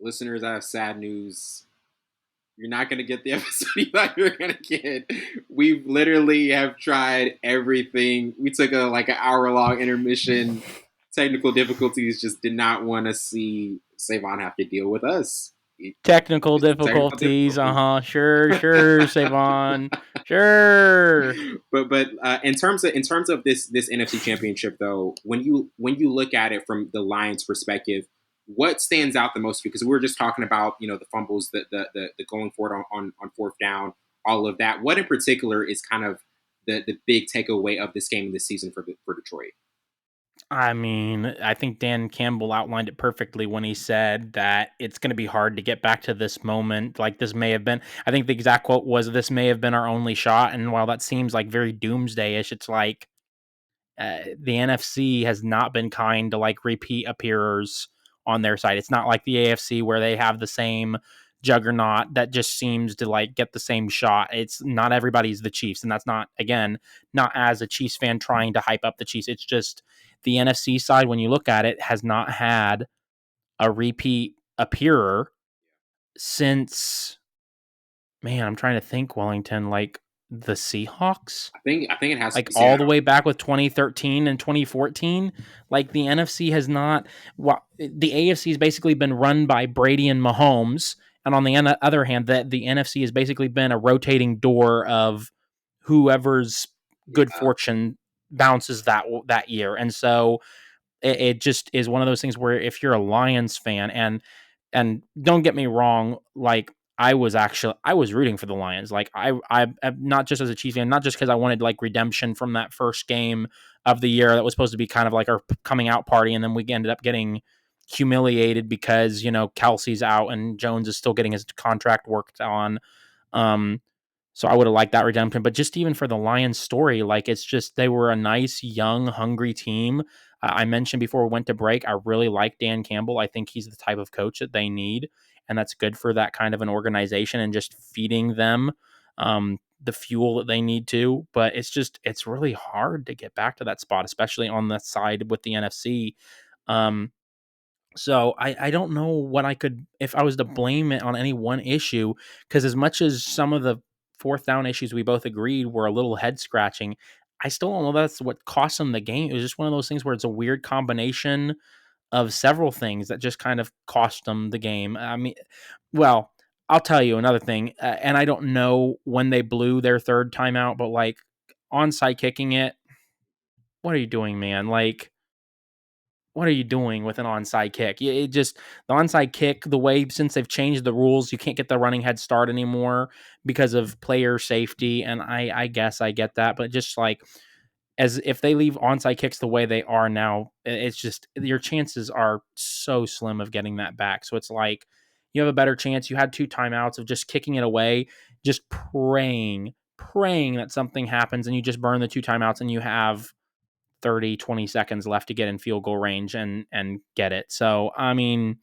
Listeners, I have sad news. You're not going to get the episode you thought you were going to get. We literally have tried everything. We took an hour long intermission. Technical difficulties just did not want to see Savon have to deal with us. Technical Just technical difficulties. difficulties. Sure, Savon. Sure. But in terms of this NFC Championship though, when you look at it from the Lions' perspective, what stands out the most? Because we were just talking about the fumbles, the going forward on fourth down, all of that. What in particular is kind of the big takeaway of this game this season for Detroit? I mean, I think Dan Campbell outlined it perfectly when he said that it's going to be hard to get back to this moment. Like, this may have been, I think the exact quote was, this may have been our only shot. And while that seems like very doomsday-ish, it's like the NFC has not been kind to like repeat appearers on their side. It's not like the AFC where they have the same juggernaut that just seems to like get the same shot. It's not everybody's the Chiefs, and that's not, again, not as a Chiefs fan trying to hype up the Chiefs. It's just the NFC side, when you look at it, has not had a repeat appearer since, man, I'm trying to think, Wellington, like the Seahawks, I think it has to like be all the Seattle. way back with 2013 and 2014. Like the NFC has not, well, the AFC has basically been run by Brady and Mahomes. And on the other hand, the NFC has basically been a rotating door of whoever's good Yeah. fortune bounces that year. And so it just is one of those things where if you're a Lions fan, and don't get me wrong, like I was rooting for the Lions. Like I not just as a Chiefs fan, not just because I wanted like redemption from that first game of the year that was supposed to be kind of like our coming out party, and then we ended up getting humiliated because Kelsey's out and Jones is still getting his contract worked on. Um, so I would have liked that redemption, but just even for the Lions story, like it's just they were a nice, young, hungry team. I mentioned before we went to break, I really like Dan Campbell. I think he's the type of coach that they need, and that's good for that kind of an organization and just feeding them the fuel that they need to. But it's really hard to get back to that spot, especially on the side with the NFC. Um, so I don't know what I could, if I was to blame it on any one issue, because as much as some of the fourth down issues we both agreed were a little head scratching, I still don't know that's what cost them the game. It was just one of those things where it's a weird combination of several things that just kind of cost them the game. I mean, well, I'll tell you another thing, and I don't know when they blew their third timeout, but like onside kicking it, what are you doing, man? Like, what are you doing with an onside kick? It just, the onside kick, the way, since they've changed the rules, you can't get the running head start anymore because of player safety. And I guess I get that, but just like, as if they leave onside kicks the way they are now, it's just your chances are so slim of getting that back. So it's like you have a better chance. You had two timeouts of just kicking it away, just praying that something happens, and you just burn the two timeouts and you have 30-20 seconds left to get in field goal range and get it. So I mean,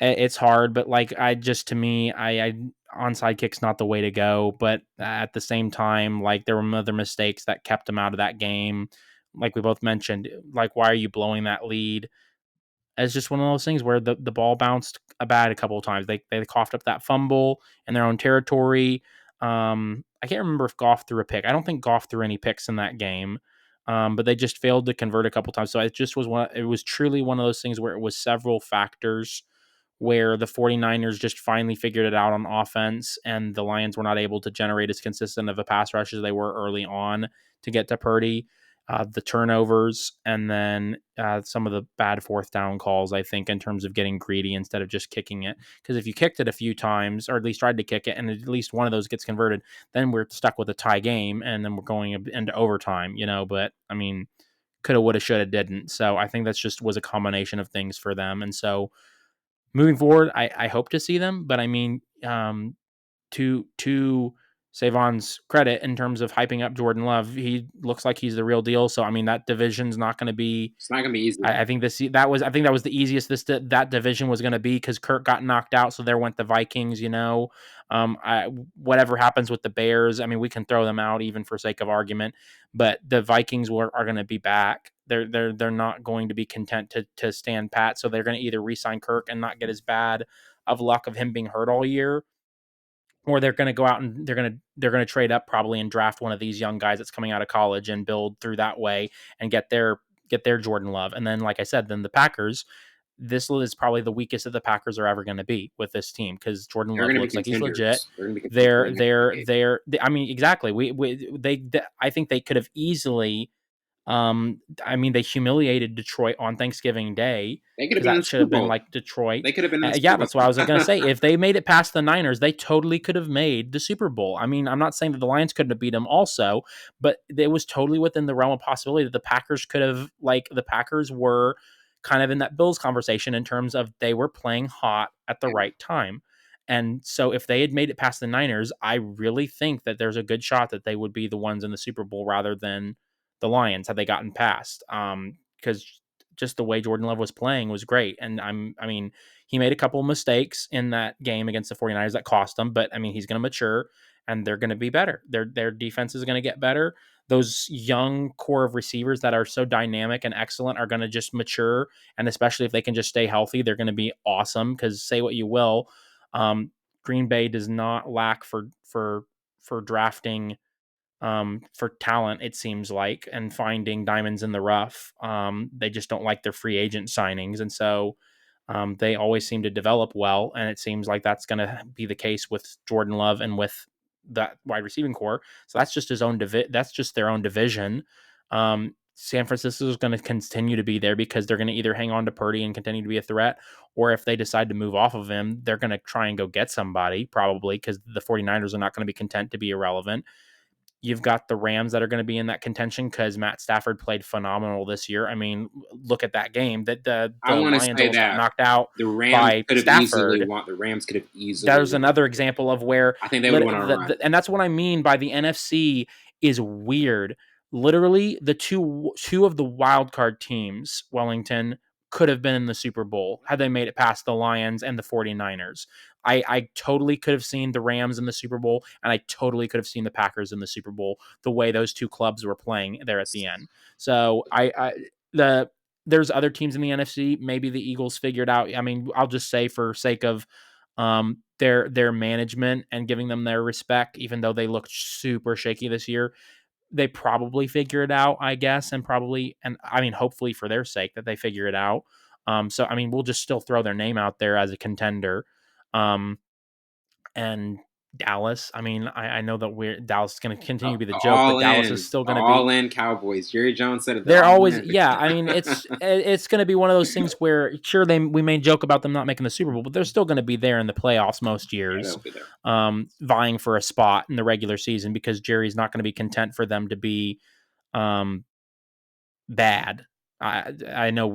it's hard, but like I just, to me, I onside kick's not the way to go. But at the same time, like there were other mistakes that kept him out of that game. Like we both mentioned, like why are you blowing that lead? It's just one of those things where the ball bounced a bad a couple of times. They coughed up that fumble in their own territory. I can't remember if Goff threw a pick. I don't think Goff threw any picks in that game. But they just failed to convert a couple times. So it just was one. It was truly one of those things where it was several factors where the 49ers just finally figured it out on offense, and the Lions were not able to generate as consistent of a pass rush as they were early on to get to Purdy. The turnovers, and then some of the bad fourth down calls, I think, in terms of getting greedy instead of just kicking it. Because if you kicked it a few times, or at least tried to kick it, and at least one of those gets converted, then we're stuck with a tie game, and then we're going into overtime. But I mean, coulda, woulda, shoulda, didn't. So I think that's just was a combination of things for them. And so moving forward, I hope to see them, but I mean, to Savon's credit in terms of hyping up Jordan Love. He looks like he's the real deal. So I mean, that division's not going to be. It's not gonna be easy. I think that was the easiest that division was going to be because Kirk got knocked out, so there went the Vikings. Whatever happens with the Bears, I mean, we can throw them out even for sake of argument, but the Vikings are going to be back. They're not going to be content to stand pat, so they're going to either re-sign Kirk and not get as bad of luck of him being hurt all year, or they're going to go out and they're going to trade up probably and draft one of these young guys that's coming out of college and build through that way and get their Jordan Love. And then, like I said, then the Packers, this is probably the weakest that the Packers are ever going to be with this team because Jordan They're Love gonna be looks like he's legit. contenders. They're gonna be contenders. I mean, exactly. I think they could have easily. I mean, they humiliated Detroit on Thanksgiving Day They could have because been in the that should Super have been Bowl. like Detroit. They could have been in the Yeah, Super that's what I Bowl. was going to say. If they made it past the Niners, they totally could have made the Super Bowl. I mean, I'm not saying that the Lions couldn't have beat them also, but it was totally within the realm of possibility that the Packers could have, like, the Packers were kind of in that Bills conversation in terms of they were playing hot at the Yeah. right time. And so if they had made it past the Niners, I really think that there's a good shot that they would be the ones in the Super Bowl rather than the Lions had they gotten past. Because just the way Jordan Love was playing was great. And I mean, he made a couple of mistakes in that game against the 49ers that cost them, but I mean, he's going to mature and they're going to be better. Their defense is going to get better. Those young core of receivers that are so dynamic and excellent are going to just mature. And especially if they can just stay healthy, they're going to be awesome. Because say what you will, Green Bay does not lack for drafting for talent, it seems like, and finding diamonds in the rough. They just don't like their free agent signings. And so they always seem to develop well. And it seems like that's going to be the case with Jordan Love and with that wide receiving core. So that's just that's just their own division. San Francisco is going to continue to be there because they're going to either hang on to Purdy and continue to be a threat, or if they decide to move off of him, they're going to try and go get somebody probably because the 49ers are not going to be content to be irrelevant. You've got the Rams that are going to be in that contention because Matt Stafford played phenomenal this year. I mean, look at that game that I the want to Lions say almost got that knocked out the Rams by could have easily Stafford. won. The Rams could have easily There's won. another example of where, I think they would have won on a run. and that's what I mean by the NFC is weird. Literally, the two of the wild card teams, Wellington, could have been in the Super Bowl had they made it past the Lions and the 49ers. I totally could have seen the Rams in the Super Bowl, and I totally could have seen the Packers in the Super Bowl the way those two clubs were playing there at the end. So there's other teams in the NFC. Maybe the Eagles figured out. I mean, I'll just say for sake of their management and giving them their respect, even though they looked super shaky this year, they probably figure it out, I guess, and I mean, hopefully for their sake that they figure it out. So I mean, we'll just still throw their name out there as a contender. Um, and Dallas, I mean, I know that Dallas is going to continue to be the joke, but Dallas is still going to be all in Cowboys. Jerry Jones said it. They're they're all always, in. yeah. I mean, it's going to be one of those things where sure we may joke about them not making the Super Bowl, but they're still going to be there in the playoffs most Yeah, years, they'll be there. vying for a spot in the regular season because Jerry's not going to be content for them to be um, bad. I know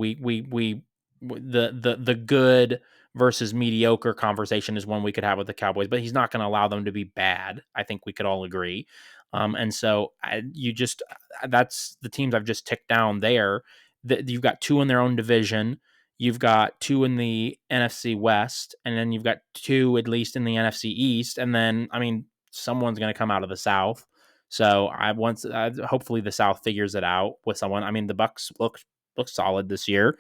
the good versus mediocre conversation is one we could have with the Cowboys, but he's not going to allow them to be bad. I think we could all agree. And so that's the teams I've just ticked down there. You've got two in their own division. You've got two in the NFC West, and then you've got two at least in the NFC East. And then, I mean, someone's going to come out of the South. So hopefully the South figures it out with someone. I mean, the Bucks look solid this year.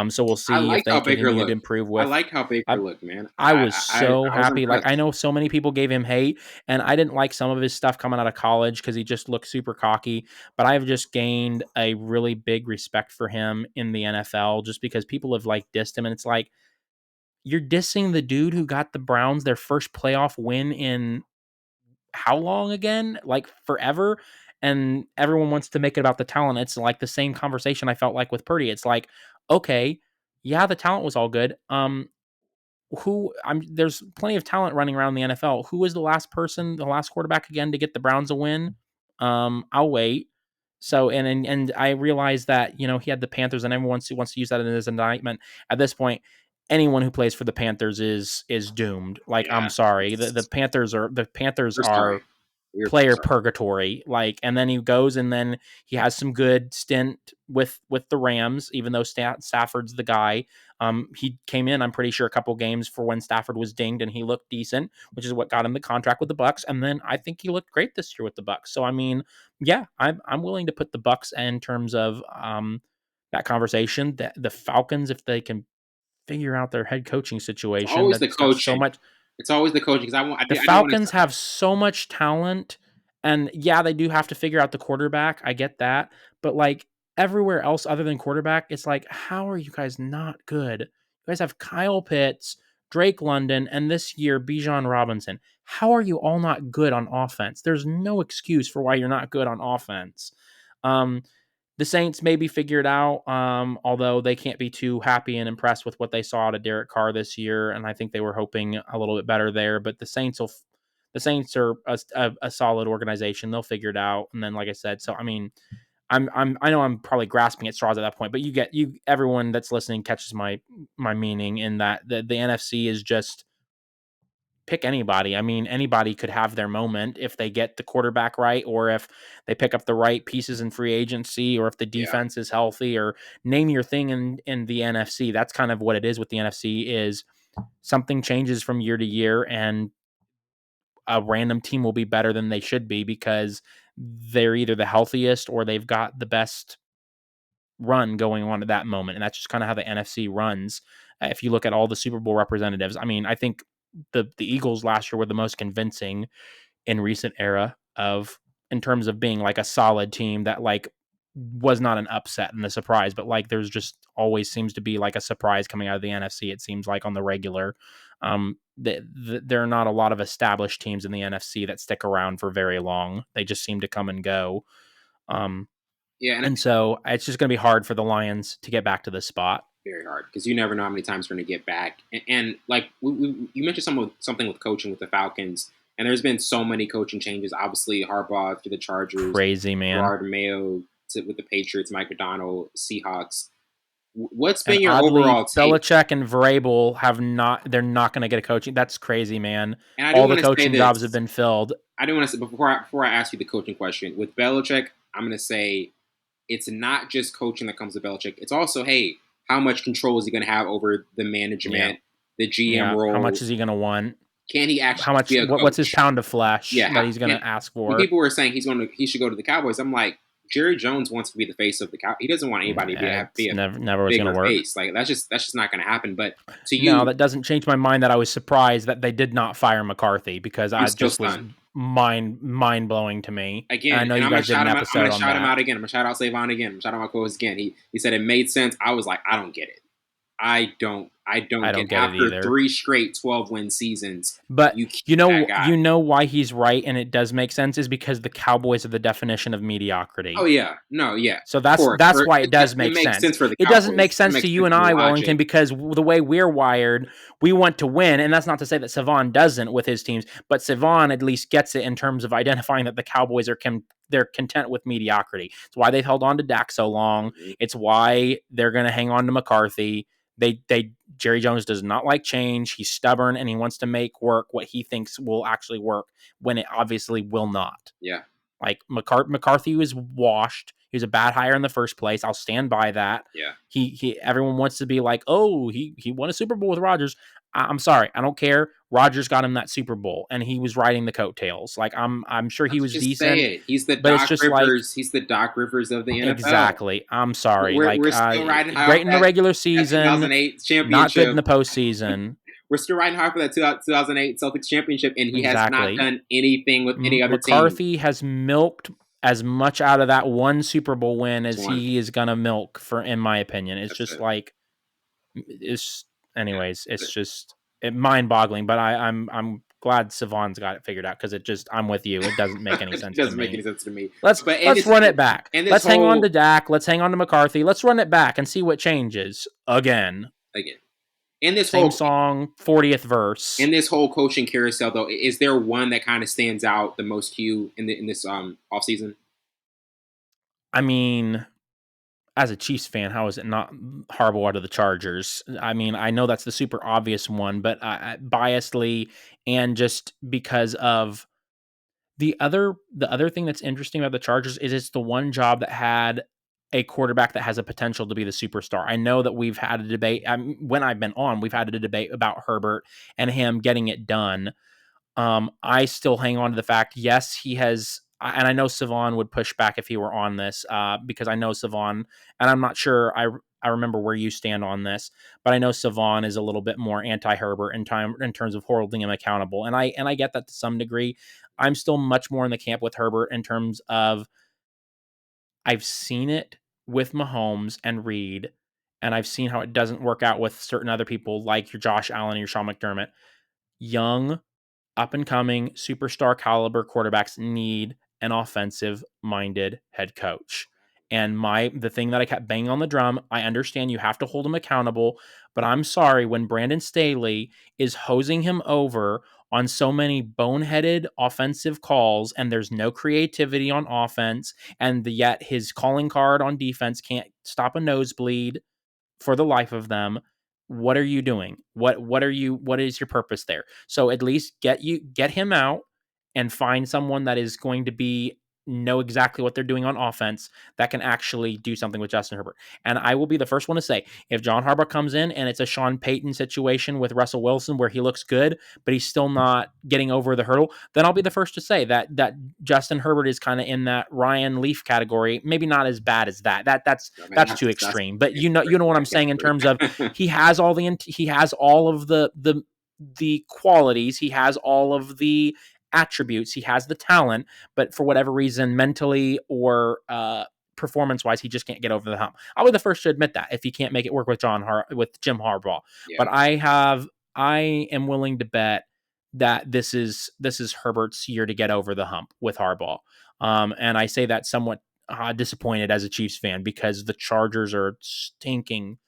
So we'll I see if like they how Baker continue to looked. improve I with. like how Baker I, looked, man. I was so I was happy. Like, impressed. I know so many people gave him hate, and I didn't like some of his stuff coming out of college because he just looked super cocky. But I've just gained a really big respect for him in the NFL just because people have like dissed him, and it's like you're dissing the dude who got the Browns their first playoff win in how long again? Like forever. And everyone wants to make it about the talent. It's like the same conversation I felt like with Purdy. It's like, okay, yeah, the talent was all good. There's plenty of talent running around the NFL. Who was the last quarterback again to get the Browns a win? I'll wait. So and I realized that he had the Panthers, and everyone wants to use that as an indictment. At this point, anyone who plays for the Panthers is doomed. Like, I'm Yeah, sorry, the Panthers we're sorry. are player purgatory, like, and then he goes and then he has some good stint with the Rams, even though Stafford's the guy. He came in, I'm pretty sure, a couple games for when Stafford was dinged, and he looked decent, which is what got him the contract with the Bucs. And then I think he looked great this year with the Bucs. So I mean, yeah, I'm willing to put the Bucs in terms of that conversation. That the Falcons, if they can figure out their head coaching It's situation, always the that's got so coaching. much. It's always the coaching because The I do want Falcons to. have so much talent, and yeah, they do have to figure out the quarterback. I get that. But like everywhere else other than quarterback, it's like, how are you guys not good? You guys have Kyle Pitts, Drake London, and this year, Bijan Robinson. How are you all not good on offense? There's no excuse for why you're not good on offense. Um, the Saints maybe figured out, although they can't be too happy and impressed with what they saw out of Derek Carr this year, and I think they were hoping a little bit better there. But the Saints are a solid organization; they'll figure it out. And then, like I said, so I mean, I know I'm probably grasping at straws at that point, but everyone that's listening catches my meaning in that the NFC is just pick anybody. I mean, anybody could have their moment if they get the quarterback right, or if they pick up the right pieces in free agency, or if the Yeah, defense is healthy, or name your thing in the NFC. That's kind of what it is with the NFC is something changes from year to year, and a random team will be better than they should be because they're either the healthiest or they've got the best run going on at that moment. And that's just kind of how the NFC runs. If you look at all the Super Bowl representatives, I mean, I think the Eagles last year were the most convincing in recent era of in terms of being like a solid team that like was not an upset and a surprise, but like there's just always seems to be like a surprise coming out of the NFC. It seems like on the regular, there are not a lot of established teams in the NFC that stick around for very long. They just seem to come and go. Um, yeah, and and so it's just going to be hard for the Lions to get back to this spot. very hard because you never know how many times we're going to get back. And like you mentioned something with coaching with the Falcons, and there's been so many coaching changes. Obviously, Harbaugh to the Chargers, Crazy, man. Gerard Mayo with the Patriots, Mike Macdonald, Seahawks. What's And been your oddly, overall take? Belichick and Vrabel they're not going to get a coaching. That's crazy, man. And I do All the want to say coaching jobs have this. been filled. I do want to say before I ask you the coaching question with Belichick, I'm going to say it's not just coaching that comes to Belichick. It's also, hey, how much control is he going to have over the Yeah. management, the GM Yeah. How much role? is he going to want? Can he How actually much? be a What's his coach? pound of flesh Yeah. that he's going to ask When for? people were saying he should go to the Cowboys, I'm like, Jerry Jones wants to be the face of the Cow. He doesn't want anybody to be It's a never was going bigger to work. face. Like that's just not going to happen. But to No, you, that doesn't change my mind that I was surprised that they did not fire McCarthy because I'm I still just was stunned. mind blowing to me. And I Again, know and you I'm gonna guys did an shout him out. I'm episode gonna on shout him that. out again. I'm gonna shout out Savon again. I'm gonna shout out my co-host again. He said it made sense. I was like, I don't get it. I I don't don't get get it after either. 3 straight 12-win seasons. But You keep that guy. you know why he's right and it does make sense is because the Cowboys are the definition of Oh mediocrity. yeah, no, yeah, So of course. that's why it does It make makes sense. sense for the It doesn't make Cowboys. It sense to makes you sense and in I, Wellington, logic. because the way we're wired, we want to win, and that's not to say that Savon doesn't with his teams, but Savon at least gets it in terms of identifying that the Cowboys they're content with mediocrity. It's why they've held on to Dak so long. Mhm. It's why they're going to hang on to McCarthy. They Jerry Jones does not like change. He's stubborn and he wants to make work what he thinks will actually work when it obviously will not. Yeah, Like McCarthy was washed. He was a bad hire in the first place. I'll stand by that. yeah. He everyone wants to be like, oh, he won a Super Bowl with Rodgers. I'm sorry, I don't care. Rodgers got him that Super Bowl, and he was riding the coattails. Like I'm sure he Let's was just say decent, it. He's the but it's Doc just like Rivers. He's the Doc Rivers of the NFL. exactly. I'm sorry. We're still riding high Great off in the regular that season, 2008 not good in championship. the postseason. We're still riding high for that 2008 Celtics championship, and he has not Exactly. done anything with any other team. McCarthy has milked as much out of that one Super Bowl win Just as one. he is gonna milk for, in my opinion. It's That's just it. like it's Yeah, anyways, that's it's it. just mind boggling. But I'm glad Savon's got it figured out because it just I'm with you. It doesn't make any It sense to doesn't make any me. sense to me. Let's But let's run it back. and this Let's hang on whole to Dak. Let's hang on to McCarthy. Let's run it back and see what changes again. again in this Same whole song, 40th verse. in this whole coaching carousel though, is there one that kind of stands out the most to you in this off season? I mean, as a Chiefs fan, how is it not Harbaugh out of the Chargers? I mean, I know that's the super obvious one, but biasedly and just because of The other thing that's interesting about the Chargers is it's the one job that had a quarterback that has a potential to be the superstar. I know that we've had a debate, when I've been on, we've had a debate about Herbert and him getting it done. I still hang on to the fact, yes, he has, and I know Savon would push back if he were on this, because I know Savon, and I'm not sure I remember where you stand on this, but I know Savon is a little bit more anti-Herbert in terms of holding him accountable, and I get that to some degree. I'm still much more in the camp with Herbert in terms of I've seen it with Mahomes and Reed, and I've seen how it doesn't work out with certain other people like your Josh Allen and your Sean McDermott. Young, up and coming superstar caliber quarterbacks need an offensive minded head coach. And the thing that I kept banging on the drum, I understand you have to hold him accountable, but I'm sorry when Brandon Staley is hosing him over on so many boneheaded offensive calls and there's no creativity on offense, and yet his calling card on defense can't stop a nosebleed for the life of them. What are you doing? What is your purpose there? So at least get him out and find someone that is going to be know exactly what they're doing on offense that can actually do something with Justin Herbert. And I will be the first one to say, if John Harbaugh comes in and it's a Sean Payton situation with Russell Wilson where he looks good, but he's still not getting over the hurdle, then I'll be the first to say that Justin Herbert is kind of in that Ryan Leaf category. Maybe not as bad as that. That's too extreme. But you know what I'm saying in terms of he has all of the qualities, he has all of the attributes, he has the talent, but for whatever reason, mentally or performance wise, he just can't get over the hump. I'll be the first to admit that if he can't make it work with Jim Harbaugh. Yeah. But I am willing to bet that this is Herbert's year to get over the hump with Harbaugh. And I say that somewhat disappointed as a Chiefs fan because the Chargers are stinking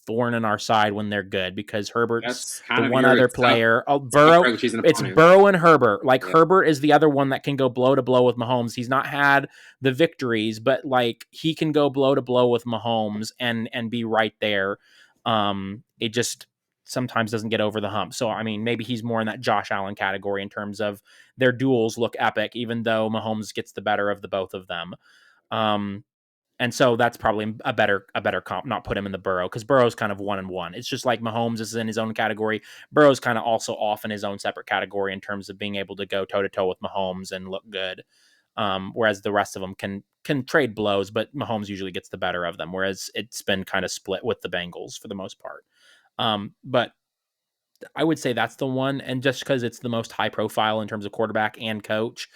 thorn in our side when they're good because Herbert's That's the kind of one your other tough, player. Oh, tough Burrow. regular season It's opponent. Burrow and Herbert. Like Yeah. Herbert is the other one that can go blow to blow with Mahomes. He's not had the victories, but like he can go blow to blow with Mahomes and be right there. It just sometimes doesn't get over the hump. So I mean, maybe he's more in that Josh Allen category in terms of their duels look epic, even though Mahomes gets the better of the both of them. And so that's probably a better comp, not put him in the Burrow because Burrow's kind of 1-1. It's just like Mahomes is in his own category. Burrow's kind of also off in his own separate category in terms of being able to go toe to toe with Mahomes and look good. Whereas the rest of them can trade blows, but Mahomes usually gets the better of them. Whereas it's been kind of split with the Bengals for the most part. But I would say that's the one, and just because it's the most high profile in terms of quarterback and coach.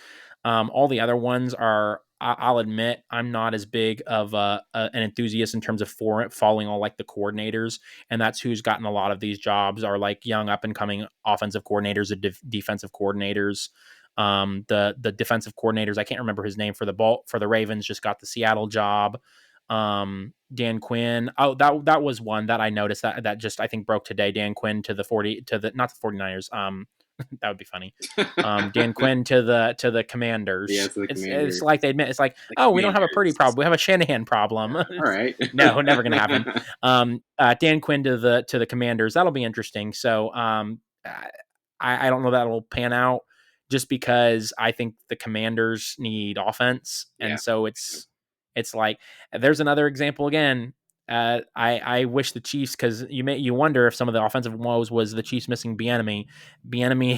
All the other ones are, I'll admit, I'm not as big of an enthusiast in terms of following all like the coordinators, and that's who's gotten a lot of these jobs are like young up and coming offensive coordinators or defensive coordinators. The defensive coordinators, I can't remember his name for the Ravens, just got the Seattle job. Dan Quinn. Oh, that was one that I noticed that just I think broke today. Dan Quinn to the not the 49ers. That would be funny. Dan Quinn to the Commanders. Yeah, to the Commanders. It's like they admit it's like, The oh, we don't have a Commanders. Purdy problem. We have a Shanahan problem. All right. No, never gonna happen. Dan Quinn to the Commanders. That'll be interesting. So I don't know that'll pan out just because I think the Commanders need offense, Yeah. and so it's like there's another example again. I wish the Chiefs, because you wonder if some of the offensive woes was the Chiefs missing Bieniemy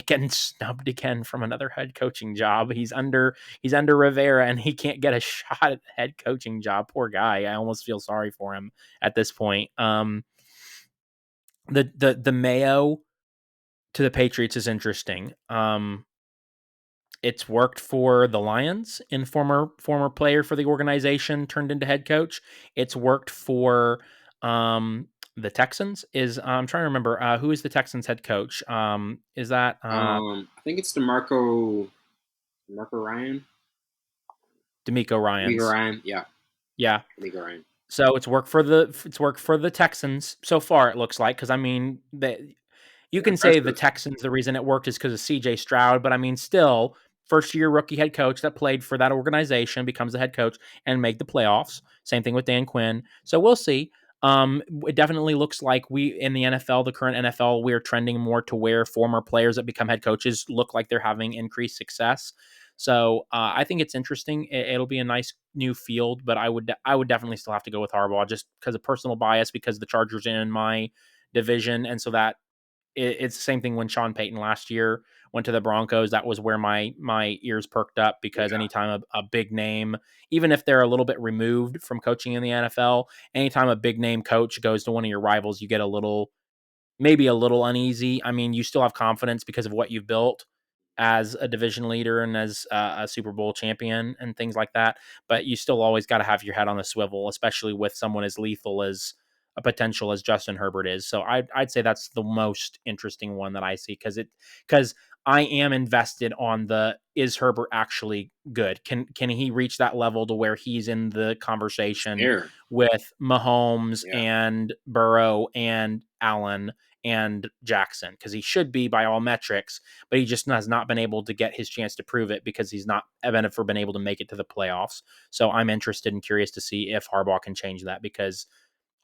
getting snubbed again from another head coaching job. He's under Rivera and he can't get a shot at the head coaching job. Poor guy. I almost feel sorry for him at this point. The Mayo to the Patriots is interesting. It's worked for the Lions in former player for the organization turned into head coach. It's worked for the Texans. I'm trying to remember who is the Texans head coach. Is that I think it's DeMarco Ryan. DeMeco Ryans? DeMeco Ryan. Yeah. Yeah. DeMeco Ryan. So it's worked for the Texans so far. It looks like, because I mean you can say the Texans, the reason it worked is because of CJ Stroud, but I mean, still, first year rookie head coach that played for that organization becomes the head coach and make the playoffs. Same thing with Dan Quinn. So we'll see. It definitely looks like we in the NFL, the current NFL, we're trending more to where former players that become head coaches look like they're having increased success. So I think it's interesting. It'll be a nice new field, but I would definitely still have to go with Harbaugh just because of personal bias, because the Chargers are in my division, and so that it's the same thing when Sean Payton last year went to the Broncos. That was where my ears perked up, because Yeah, anytime a big name, even if they're a little bit removed from coaching in the NFL, anytime a big name coach goes to one of your rivals, you get a little, maybe a little uneasy. I mean, you still have confidence because of what you've built as a division leader and as a Super Bowl champion and things like that. But you still always got to have your head on a swivel, especially with someone as lethal as a potential as Justin Herbert is. So I'd say that's the most interesting one that I see, because I am invested on the, is Herbert actually good? Can he reach that level to where he's in the conversation fair. with Mahomes Yeah, and Burrow and Allen and Jackson? Because he should be by all metrics, but he just has not been able to get his chance to prove it, because he's not ever been able to make it to the playoffs. So I'm interested and curious to see if Harbaugh can change that, because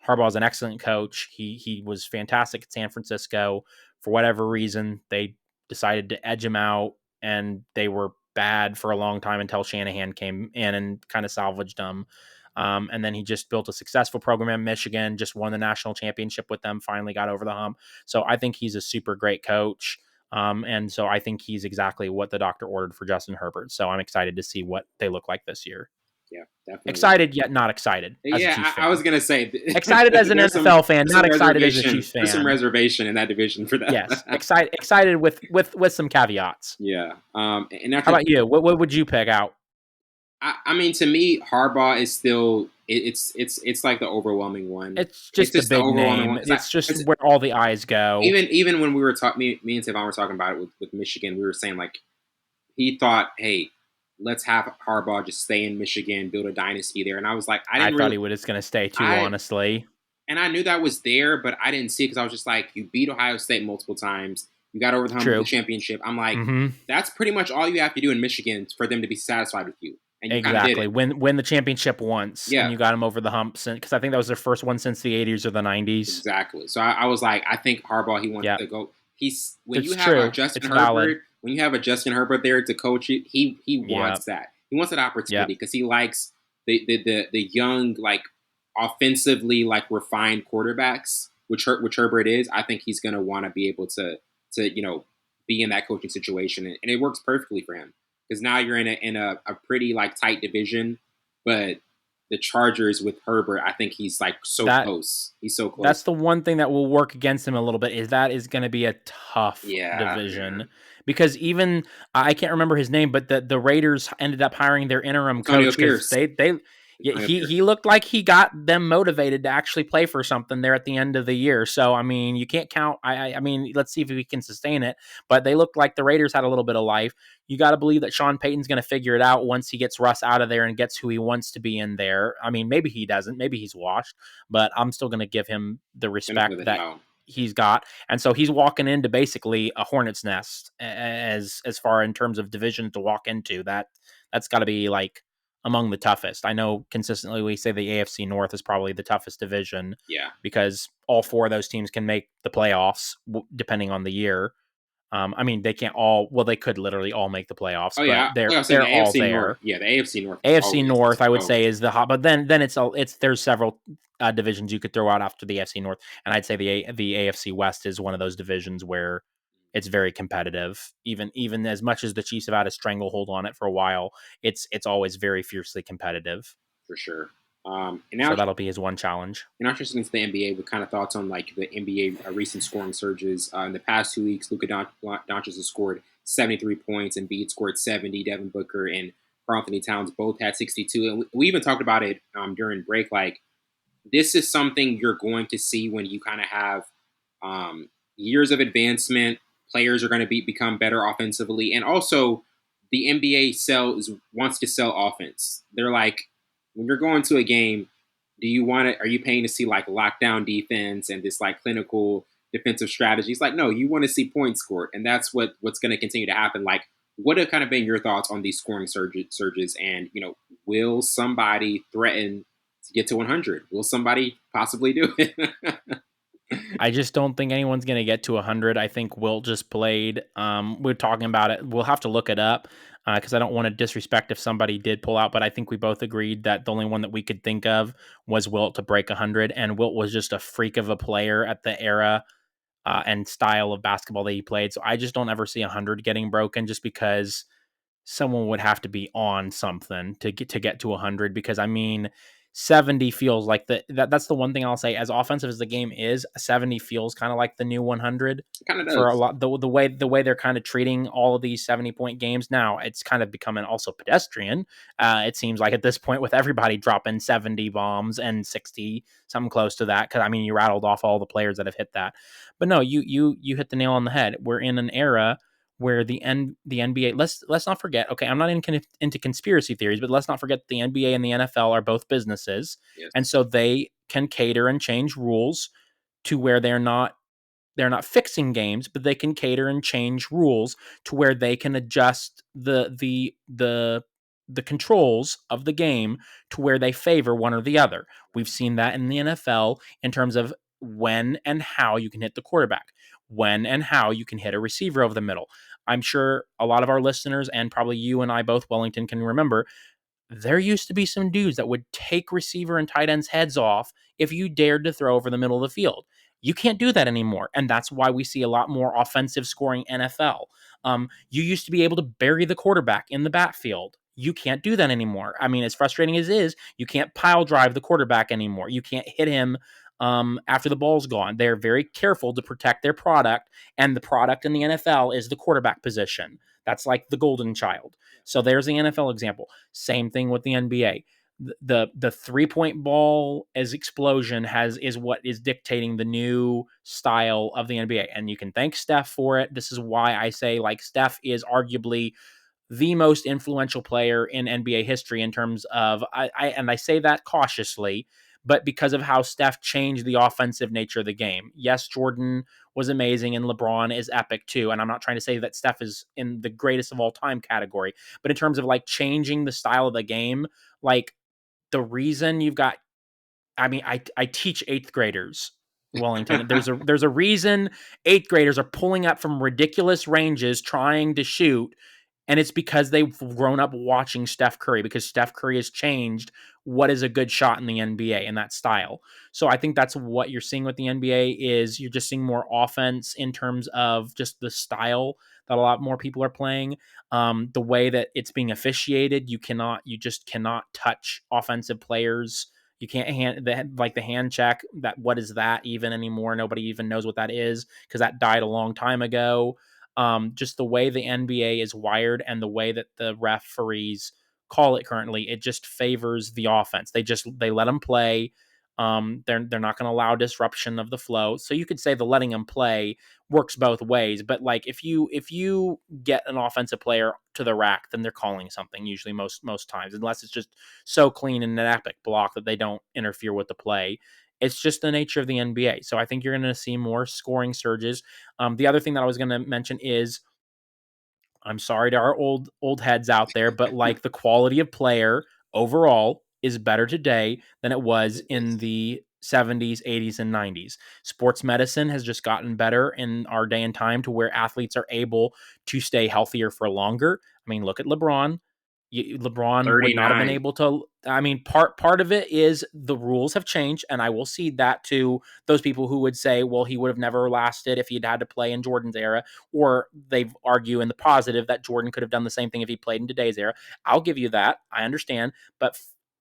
Harbaugh is an excellent coach. He was fantastic at San Francisco. For whatever reason, they decided to edge him out, and they were bad for a long time until Shanahan came in and kind of salvaged them. And then he just built a successful program in Michigan, just won the national championship with them, finally got over the hump. So I think he's a super great coach. And so I think he's exactly what the doctor ordered for Justin Herbert. So I'm excited to see what they look like this year. yeah, definitely. Excited yet not excited as a Chiefs Yeah, I fan. was gonna say Excited as an NFL fan, there's not some excited as a reservation. Chiefs There's some fan. reservation in that division for Yes, that. excited with some caveats. Yeah. And How after about you? What would you pick out? I mean, to me, Harbaugh is still it's like the overwhelming one. It's It's just a just the big overwhelming one name. because It's just because where all the eyes go. even when we were talking, me and Tavon were talking about it with Michigan, we were saying like he thought, hey, let's have Harbaugh just stay in Michigan, build a dynasty there, and I was like, I I didn't thought really he was going to stay too, I honestly. and I knew that was there, but I didn't see it because I was just like, you beat Ohio State multiple times, you got over the hump of the True. championship. I'm like, Mm-hmm. that's pretty much all you have to do in Michigan for them to be satisfied with you, and you kind of did Exactly. it. Win the championship once, and Yeah, you got him over the hump, because I think that was their first one since the '80s or the '90s. exactly. So I was like, I think Harbaugh he wants Yeah, to go. He's when you it's have a true. Justin It's valid. Herbert, when you have a Justin Herbert there to coach you, he Yeah, wants that. He wants that yeah. opportunity because he likes the young like offensively like refined quarterbacks, which Herbert is. I think he's going to want to be able to be in that coaching situation, and it works perfectly for him because now you're in a pretty like tight division, but the Chargers with Herbert, I think he's like so That close. He's so that's close. the one thing that will work against him a little bit, is that is going to be a tough Yeah, division, man. because even I can't remember his name, but the Raiders ended up hiring their interim Antonio coach, because Pierce. they yeah, Antonio he Pierce. looked like he got them motivated to actually play for something there at the end of the year. So I mean, you can't count. I mean, let's see if we can sustain it. But they looked like the Raiders had a little bit of life. You got to believe that Sean Payton's going to figure it out once he gets Russ out of there and gets who he wants to be in there. I mean, maybe he doesn't. Maybe he's washed, but I'm still going to give him the Benefit respect of the that doubt. he's got. And so he's walking into basically a hornet's nest, as far in terms of division to walk into. That's got to be like among the toughest. I know consistently we say the AFC North is probably the toughest division, Yeah. because all four of those teams can make the playoffs depending on the year. I mean, they can't all. Well, they could literally all make the playoffs, Oh but yeah. I was saying the they're all AFC North. there. Yeah, the AFC North is AFC always North, is I would say, always is the hot, but then it's there's several divisions you could throw out after the AFC North, and I'd say the AFC West is one of those divisions where it's very competitive. Even as much as the Chiefs have had a stranglehold on it for a while, it's always very fiercely competitive. for sure. And So now that'll be his one challenge. and now shifting to the NBA, with kind of thoughts on like the NBA recent scoring surges. In the past 2 weeks, Luka Doncic has scored 73 points, and Embiid scored 70. Devin Booker and Karl Anthony Towns both had 62. And we even talked about it during break. Like this is something you're going to see when you kind of have years of advancement. Players are going to become better offensively, and also the NBA wants to sell offense. They're like, when you're going to a game, do you want it? Are you paying to see like lockdown defense and this like clinical defensive strategy? It's like, no, you want to see points scored, and that's what's going to continue to happen. Like, what have kind of been your thoughts on these scoring surges? And will somebody threaten to get to 100? Will somebody possibly do it? I just don't think anyone's going to get to 100. I think Wilt just played. We're talking about it. We'll have to look it up because I don't want to disrespect if somebody did pull out. But I think we both agreed that the only one that we could think of was Wilt to break 100. And Wilt was just a freak of a player at the era and style of basketball that he played. So I just don't ever see 100 getting broken just because someone would have to be on something to get to 100 because I mean 70 feels like that's the one thing I'll say as offensive as the game is 70 feels kind of like the new 100 It kind of for a does. lot the way they're kind of treating all of these 70-point games now. It's kind of becoming also pedestrian. It seems like at this point with everybody dropping 70 bombs and 60 something close to that because I mean you rattled off all the players that have hit that, but no, you hit the nail on the head. We're in an era where the NBA, let's not forget. Okay, I'm not into conspiracy theories, but let's not forget the NBA and the NFL are both businesses, Yes. and so they can cater and change rules to where they're not fixing games, but they can cater and change rules to where they can adjust the controls of the game to where they favor one or the other. We've seen that in the NFL in terms of when and how you can hit the quarterback, when and how you can hit a receiver over the middle. I'm sure a lot of our listeners and probably you and I both, Wellington, can remember there used to be some dudes that would take receiver and tight ends' heads off if you dared to throw over the middle of the field. You can't do that anymore. And that's why we see a lot more offensive scoring NFL. You used to be able to bury the quarterback in the backfield. You can't do that anymore. I mean, as frustrating as it is, you can't pile drive the quarterback anymore. You can't hit him after the ball's gone. They're very careful to protect their product, and the product in the NFL is the quarterback position. That's like the golden child. So there's the NFL example. Same thing with the NBA. The 3-point ball as explosion is what is dictating the new style of the NBA, and you can thank Steph for it. This is why I say like Steph is arguably the most influential player in NBA history in terms of and I say that cautiously, but because of how Steph changed the offensive nature of the game. Yes, Jordan was amazing and LeBron is epic too. And I'm not trying to say that Steph is in the greatest of all time category, but in terms of like changing the style of the game, like the reason you've got I mean, I teach eighth graders, Wellington. There's a reason eighth graders are pulling up from ridiculous ranges trying to shoot, and it's because they've grown up watching Steph Curry because Steph Curry has changed what is a good shot in the NBA in that style. So I think that's what you're seeing with the NBA is you're just seeing more offense in terms of just the style that a lot more people are playing. The way that it's being officiated, you just cannot touch offensive players. You can't the hand check. That what is that even anymore? Nobody even knows what that is because that died a long time ago. Just the way the NBA is wired and the way that the referees call it currently, it just favors the offense. They let them play. They're not going to allow disruption of the flow. So you could say the letting them play works both ways. But like if you get an offensive player to the rack, then they're calling something usually most times, unless it's just so clean and an epic block that they don't interfere with the play. It's just the nature of the NBA. So I think you're going to see more scoring surges. The other thing that I was going to mention is I'm sorry to our old heads out there, but like the quality of player overall is better today than it was It in is. the 70s, 80s, and 90s. Sports medicine has just gotten better in our day and time to where athletes are able to stay healthier for longer. I mean, look at LeBron. LeBron would not have been 39. able to. I mean, part of it is the rules have changed, and I will cede that to those people who would say, well, he would have never lasted if he'd had to play in Jordan's era, or they argue in the positive that Jordan could have done the same thing if he played in today's era. I'll give you that. I understand, but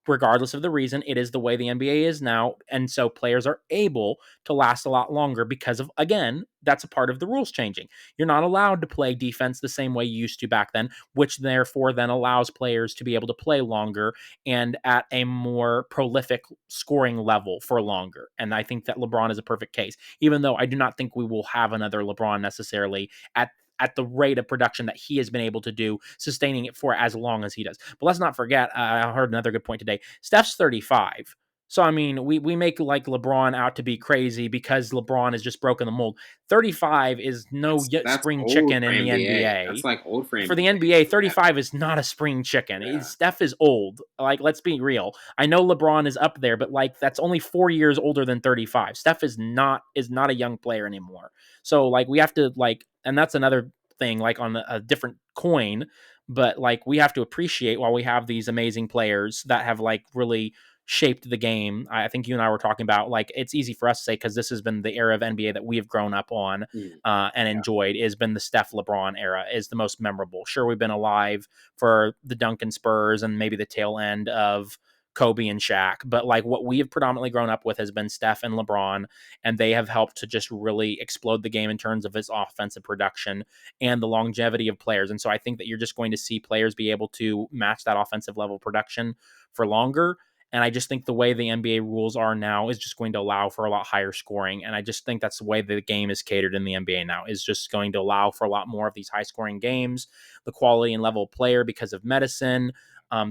regardless of the reason, it is the way the NBA is now, and so players are able to last a lot longer because of again, that's a part of the rules changing. You're not allowed to play defense the same way you used to back then, which therefore then allows players to be able to play longer and at a more prolific scoring level for longer. And I think that LeBron is a perfect case, even though I do not think we will have another LeBron necessarily at the rate of production that he has been able to do, sustaining it for as long as he does. But let's not forget, I heard another good point today. Steph's 35. So, I mean, we make like LeBron out to be crazy because LeBron has just broken the mold. 35 is no That's spring old chicken for in the NBA. That's NBA. like old for For the NBA. NBA, 35 is not a spring chicken. Yeah. Steph is old. Like, let's be real. I know LeBron is up there, but like that's only 4 years older than 35. Steph is not a young player anymore. So like we have to like, and that's another thing, like on a different coin, but like we have to appreciate while we have these amazing players that have like really shaped the game. I think you and I were talking about like it's easy for us to say because this has been the era of NBA that we have grown up on Mm, and yeah. enjoyed has been the Steph LeBron era is the most memorable. Sure, we've been alive for the Duncan Spurs and maybe the tail end of Kobe and Shaq, but like what we have predominantly grown up with has been Steph and LeBron, and they have helped to just really explode the game in terms of its offensive production and the longevity of players. And so I think that you're just going to see players be able to match that offensive level production for longer. And I just think the way the NBA rules are now is just going to allow for a lot higher scoring. And I just think that's the way the game is catered in the NBA now, is just going to allow for a lot more of these high scoring games, the quality and level of player because of medicine,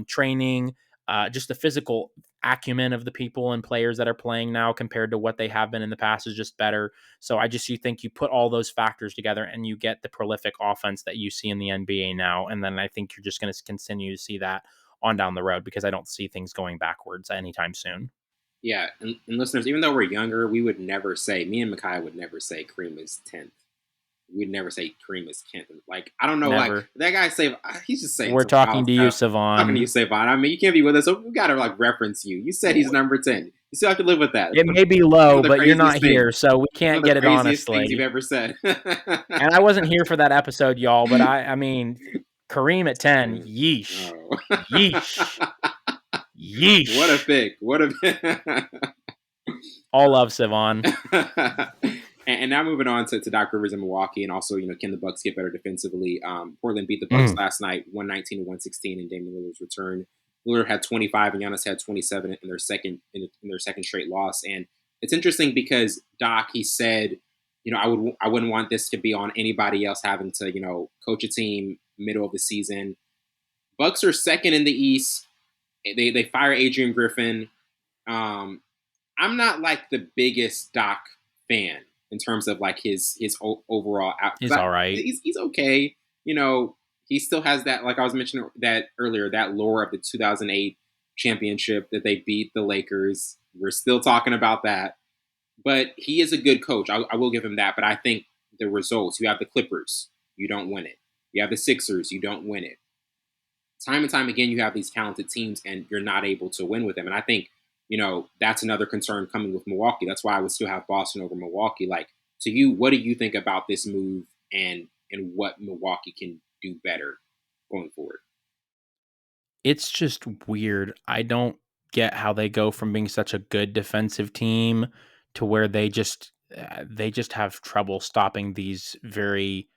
training, just the physical acumen of the people and players that are playing now compared to what they have been in the past is just better. So you think you put all those factors together and you get the prolific offense that you see in the NBA now. And then I think you're just going to continue to see that on down the road because I don't see things going backwards anytime soon. Yeah, and listeners, even though we're younger, we would never say, me and Micaiah would never say Kareem is 10th. We'd never say Kareem is 10th. Like, I don't know, like, Never. that guy say, he's just saying We're some talking wild to you, stuff. Talking to you, Savon. Savon. I mean, you can't be with us, so we got to, like, reference you. You said he's number 10. You still have to live with that. It It's may be one low, of the but you're not craziest here, things. so we One can't of the get it craziest things you've honestly. ever said. And I wasn't here for that episode, y'all, but I mean, Kareem at 10, yeesh. Oh. Yeesh. What a Yeesh. pick. What a pick. All love, Savon. And now moving on to Doc Rivers in Milwaukee, and also, can the Bucks get better defensively? Portland beat the Bucks Mm. last night, 119-116, in Damian Lillard's return. Lillard had 25 and Giannis had 27 in their second straight loss. And it's interesting because Doc, he said, I wouldn't want this to be on anybody else having to coach a team middle of the season. Bucks are second in the East. They fire Adrian Griffin. Um, I'm not like the biggest Doc fan in terms of like his overall out. He's all right. He's okay. He still has that, like I was mentioning that earlier, that lore of the 2008 championship that they beat the Lakers. We're still talking about that, but he is a good coach. I will give him that. But I think the results. You have the Clippers, you don't win it. You have the Sixers, you don't win it. Time and time again, you have these talented teams, and you're not able to win with them. And I think that's another concern coming with Milwaukee. That's why I would still have Boston over Milwaukee. Like, to you, what do you think about this move and what Milwaukee can do better going forward? It's just weird. I don't get how they go from being such a good defensive team to where they just have trouble stopping these very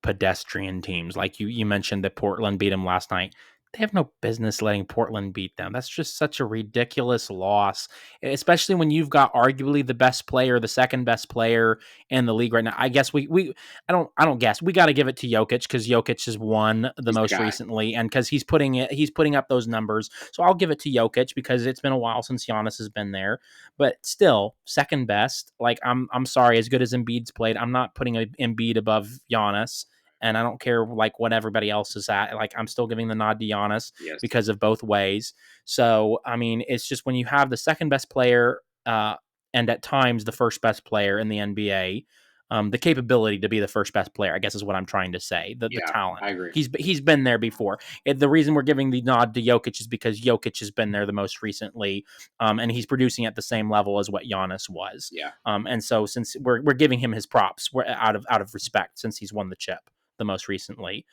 pedestrian teams. Like you mentioned that Portland beat them last night. They have no business letting Portland beat them. That's just such a ridiculous loss, especially when you've got arguably the best player, the second best player in the league right now. I guess we I don't guess we got to give it to Jokic because Jokic has won the He's the most guy. recently, and because he's putting up those numbers. So I'll give it to Jokic because it's been a while since Giannis has been there, but still second best. Like I'm sorry, as good as Embiid's played, I'm not putting Embiid above Giannis, and I don't care like what everybody else is at. Like I'm still giving the nod to Giannis Yes. because of both ways. So I mean, it's just when you have the second best player and at times the first best player in the NBA, the capability to be the first best player, I guess is what I'm trying to say. The Yeah, talent. I agree. He's been there before. The reason we're giving the nod to Jokic is because Jokic has been there the most recently, and he's producing at the same level as what Giannis was. Yeah. And so since we're giving him his props, we're out of respect since he's won the chip the most recently.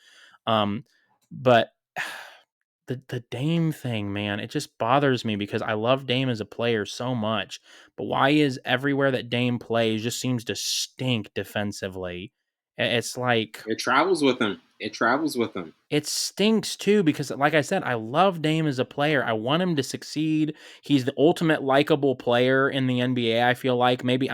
Um, but the Dame thing, man, it just bothers me because I love Dame as a player so much. But why is everywhere that Dame plays just seems to stink defensively? It's like It travels with him. It travels with him. It stinks too because, like I said, I love Dame as a player. I want him to succeed. He's the ultimate likable player in the NBA. I feel like maybe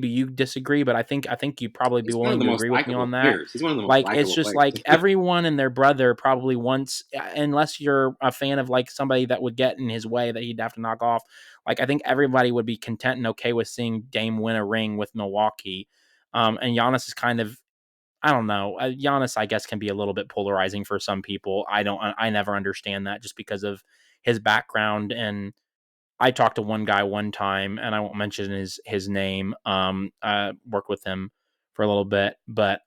you disagree, but I think you'd probably be He's one of willing the to most agree with me likable on that. players. He's one of the most Like it's likable just players. like everyone and their brother probably wants, unless you're a fan of like somebody that would get in his way that he'd have to knock off. Like I think everybody would be content and okay with seeing Dame win a ring with Milwaukee. And Giannis is kind of, I don't know. Giannis, I guess, can be a little bit polarizing for some people. I never understand that just because of his background. And I talked to one guy one time, and I won't mention his name. Worked with him for a little bit, but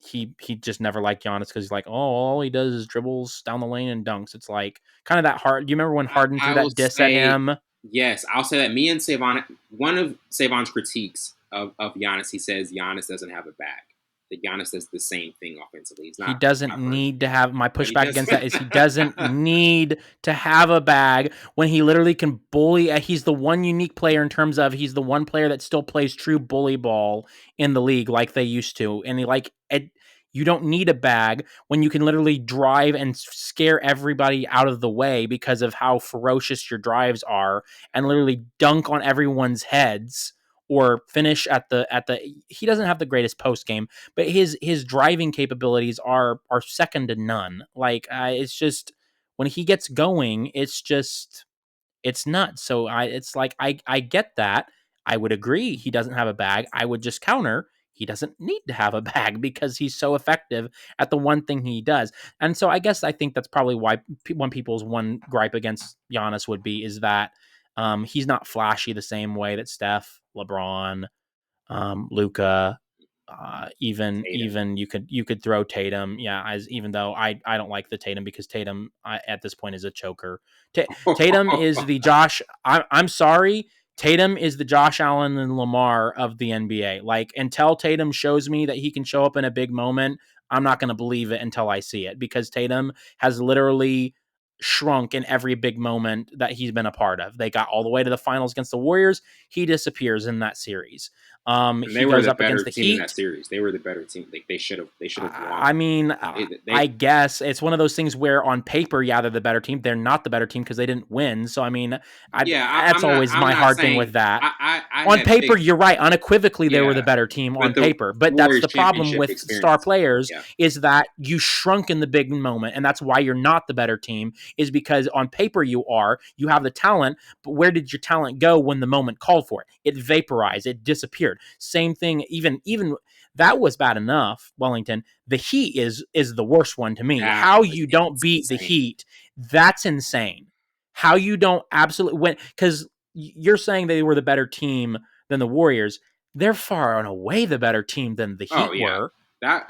he just never liked Giannis because he's like, oh, all he does is dribbles down the lane and dunks. It's like kind of that hard. Do you remember when Harden threw I will that diss at say him? yes. I'll say that me and Savon, one of Savon's critiques of Giannis, he says Giannis doesn't have a bag. That Giannis does the same thing offensively. He doesn't Very, need to have, my but he pushback does. against that is he doesn't need to have a bag when he literally can bully. He's the one unique player in terms of he's the one player that still plays true bully ball in the league like they used to. And you don't need a bag when you can literally drive and scare everybody out of the way because of how ferocious your drives are and literally dunk on everyone's heads or finish at the he doesn't have the greatest post game, but his driving capabilities are second to none. Like it's just when he gets going, it's nuts. So it's like I get that. I would agree he doesn't have a bag. I would just counter he doesn't need to have a bag because he's so effective at the one thing he does. And so I think that's probably why one people's one gripe against Giannis would be is that he's not flashy the same way that Steph, LeBron, Luca, Tatum. even you could throw Tatum, yeah. As even though I don't like the Tatum because Tatum at this point is a choker. Tatum is the Josh. I'm sorry. Tatum is the Josh Allen and Lamar of the NBA. Like until Tatum shows me that he can show up in a big moment, I'm not going to believe it until I see it because Tatum has literally shrunk in every big moment that he's been a part of. They got all the way to the finals against the Warriors. He disappears in that series. And they He were goes the up better against the team in that Heat. series. They were the better team. They should have won. I mean, I They guess it's one of those things where on paper, yeah, they're the better team. They're not the better team because they didn't win. So I mean, yeah. that's I'm not. always I'm my not hard thing with saying. that. I On had paper, picked. you're right. Unequivocally, they were the Yeah, better team but on the paper. But that's Warriors the problem championship with star experience. players Yeah. is that you shrunk in the big moment, and that's why you're not the better team. Is because on paper you are. You have the talent, but where did your talent go when the moment called for it? It vaporized. It disappeared. Same thing. Even that was bad enough. Wellington. The Heat is the worst one to me. That How was you don't beat the insane. Heat, that's insane. How you don't absolutely win because you're saying they were the better team than the Warriors. They're far and away the better team than the Oh Heat yeah. were.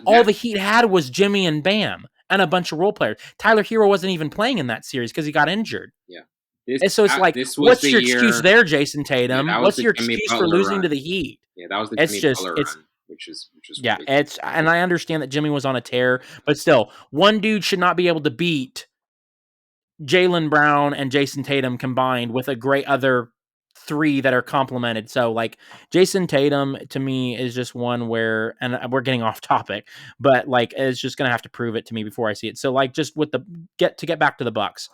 All That the Heat had was Jimmy and Bam and a bunch of role players. Tyler Hero wasn't even playing in that series because he got injured. yeah. And so it's like, This was what's the your excuse year. there, Jason Yeah, Tatum? that was What's the your Jimmy excuse for Butler losing to run. the Heat? Yeah, that was the It's Jimmy just, Butler it's run, which was yeah, ridiculous. and I understand that Jimmy was on a tear, but still, one dude should not be able to beat Jaylen Brown and Jason Tatum combined with a great other three that are complemented. So like Jason Tatum to me is just one where, and we're getting off topic, but like it's just gonna have to prove it to me before I see it. So like just with the get back to the Bucks.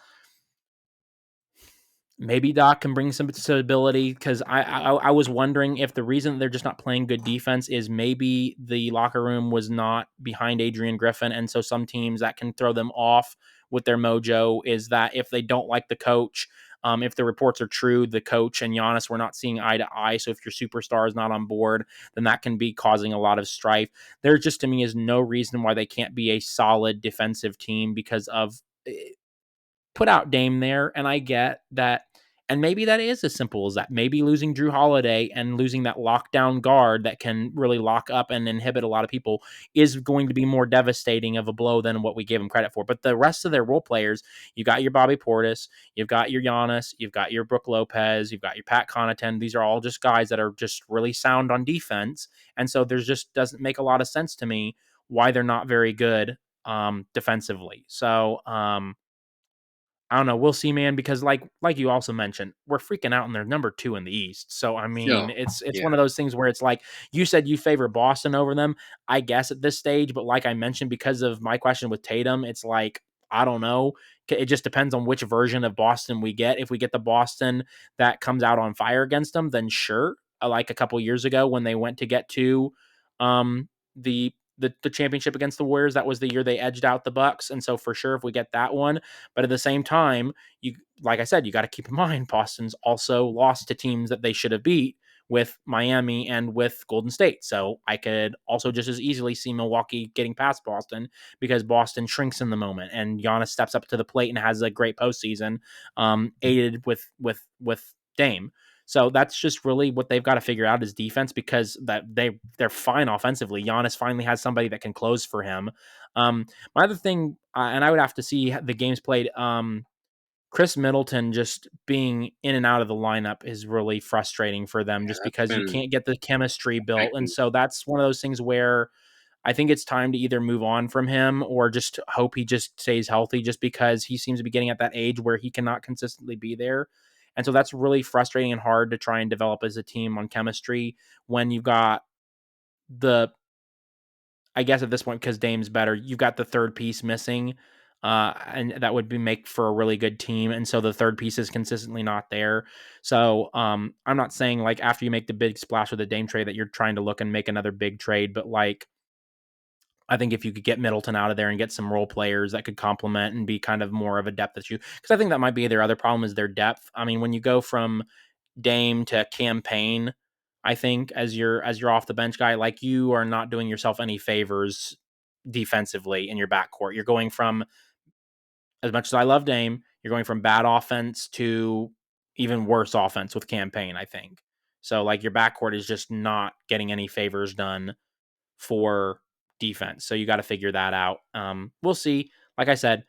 Maybe Doc can bring some stability because I was wondering if the reason they're just not playing good defense is maybe the locker room was not behind Adrian Griffin, and so some teams that can throw them off with their mojo is that if they don't like the coach, if the reports are true, the coach and Giannis were not seeing eye to eye. So if your superstar is not on board, then that can be causing a lot of strife. There just to me is no reason why they can't be a solid defensive team because of put out Dame there, and I get that. And maybe that is as simple as that. Maybe losing Drew Holiday and losing that lockdown guard that can really lock up and inhibit a lot of people is going to be more devastating of a blow than what we gave him credit for. But the rest of their role players, you got your Bobby Portis, you've got your Giannis, you've got your Brook Lopez, you've got your Pat Connaughton. These are all just guys that are just really sound on defense. And so there's just doesn't make a lot of sense to me why they're not very good defensively. So I don't know. We'll see, man, because like you also mentioned, we're freaking out and they're number 2 in the East. So I mean, Still, it's yeah, one of those things where it's like you said you favor Boston over them, I guess at this stage, but like I mentioned, because of my question with Tatum, it's like I don't know. It just depends on which version of Boston we get. If we get the Boston that comes out on fire against them, then sure. Like a couple years ago when they went to get to the championship against the Warriors, that was the year they edged out the Bucks. And so for sure, if we get that one, but at the same time, you like I said, you got to keep in mind Boston's also lost to teams that they should have beat with Miami and with Golden State. So I could also just as easily see Milwaukee getting past Boston because Boston shrinks in the moment and Giannis steps up to the plate and has a great postseason, aided with Dame. So that's just really what they've got to figure out is defense because they're fine offensively. Giannis finally has somebody that can close for him. My other thing, and I would have to see the games played. Chris Middleton just being in and out of the lineup is really frustrating for them yeah, just that's because you been can't get the chemistry built. And affecting. so that's one of those things where I think it's time to either move on from him or just hope he just stays healthy just because he seems to be getting at that age where he cannot consistently be there. And so that's really frustrating and hard to try and develop as a team on chemistry when you've got the I guess at this point, because Dame's better, you've got the third piece missing, and that would be make for a really good team. And so the third piece is consistently not there. So I'm not saying like after you make the big splash with the Dame trade that you're trying to look and make another big trade, but like I think if you could get Middleton out of there and get some role players that could complement and be kind of more of a depth issue, because I think that might be their other problem is their depth. I mean, when you go from Dame to campaign, I think as you're off the bench guy, like you are not doing yourself any favors defensively in your backcourt. You're going from as much as I love Dame, you're going from bad offense to even worse offense with campaign, I think. So like your backcourt is just not getting any favors done for defense. So you got to figure that out. We'll see. Like I said,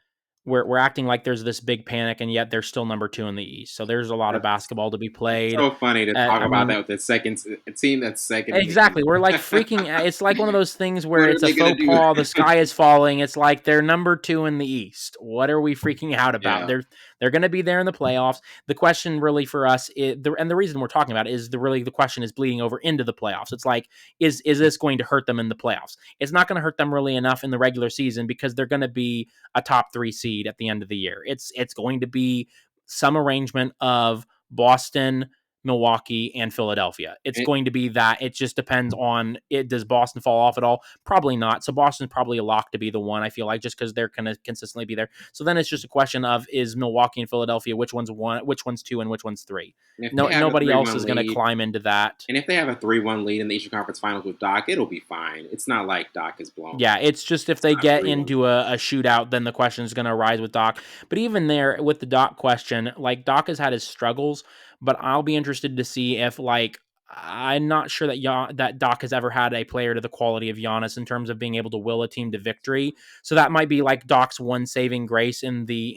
we're acting like there's this big panic, and yet they're still number 2 in the East. So there's a lot of That's basketball to be it's played. so funny to talk I about mean, that with the second a team that's second in the exactly. East. We're like freaking. It's like one of those things where What are it's a they gonna faux do? pas. The sky is falling. It's like they're number 2 in the East. What are we freaking out about? Yeah, They're going to be there in the playoffs. The question really for us, and the reason we're talking about it is the question is bleeding over into the playoffs. It's like is this going to hurt them in the playoffs? It's not going to hurt them really enough in the regular season because they're going to be a top 3 seed at the end of the year. It's going to be some arrangement of Boston, Milwaukee, and Philadelphia. It's and, going to be that. It just depends on it. Does Boston fall off at all? Probably not. So Boston's probably a lock to be the one, I feel like, just because they're going to consistently be there. So then it's just a question of is Milwaukee and Philadelphia, which one's one, which one's 2, and which one's 3? if they No, have a nobody else 3-1 is going to lead, climb into that. and if they have a 3-1 lead in the Eastern Conference Finals with Doc, it'll be fine. It's not like Doc is blown. Yeah, it's just if It's they not get 3-1. into a shootout, then the question is going to arise with Doc. But even there, with the Doc question, like Doc has had his struggles, but I'll be interested to see if like I'm not sure that Doc has ever had a player to the quality of Giannis in terms of being able to will a team to victory. So that might be like Doc's one saving grace in the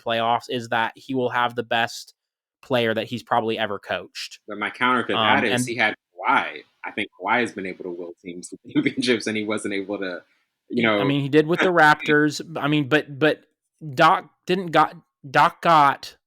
playoffs is that he will have the best player that he's probably ever coached. But my counter to that is he And had Kawhi. I think Kawhi has been able to will teams to championships, and he wasn't able to, you I know. mean, he did with the Raptors. I mean, but Doc didn't got Doc got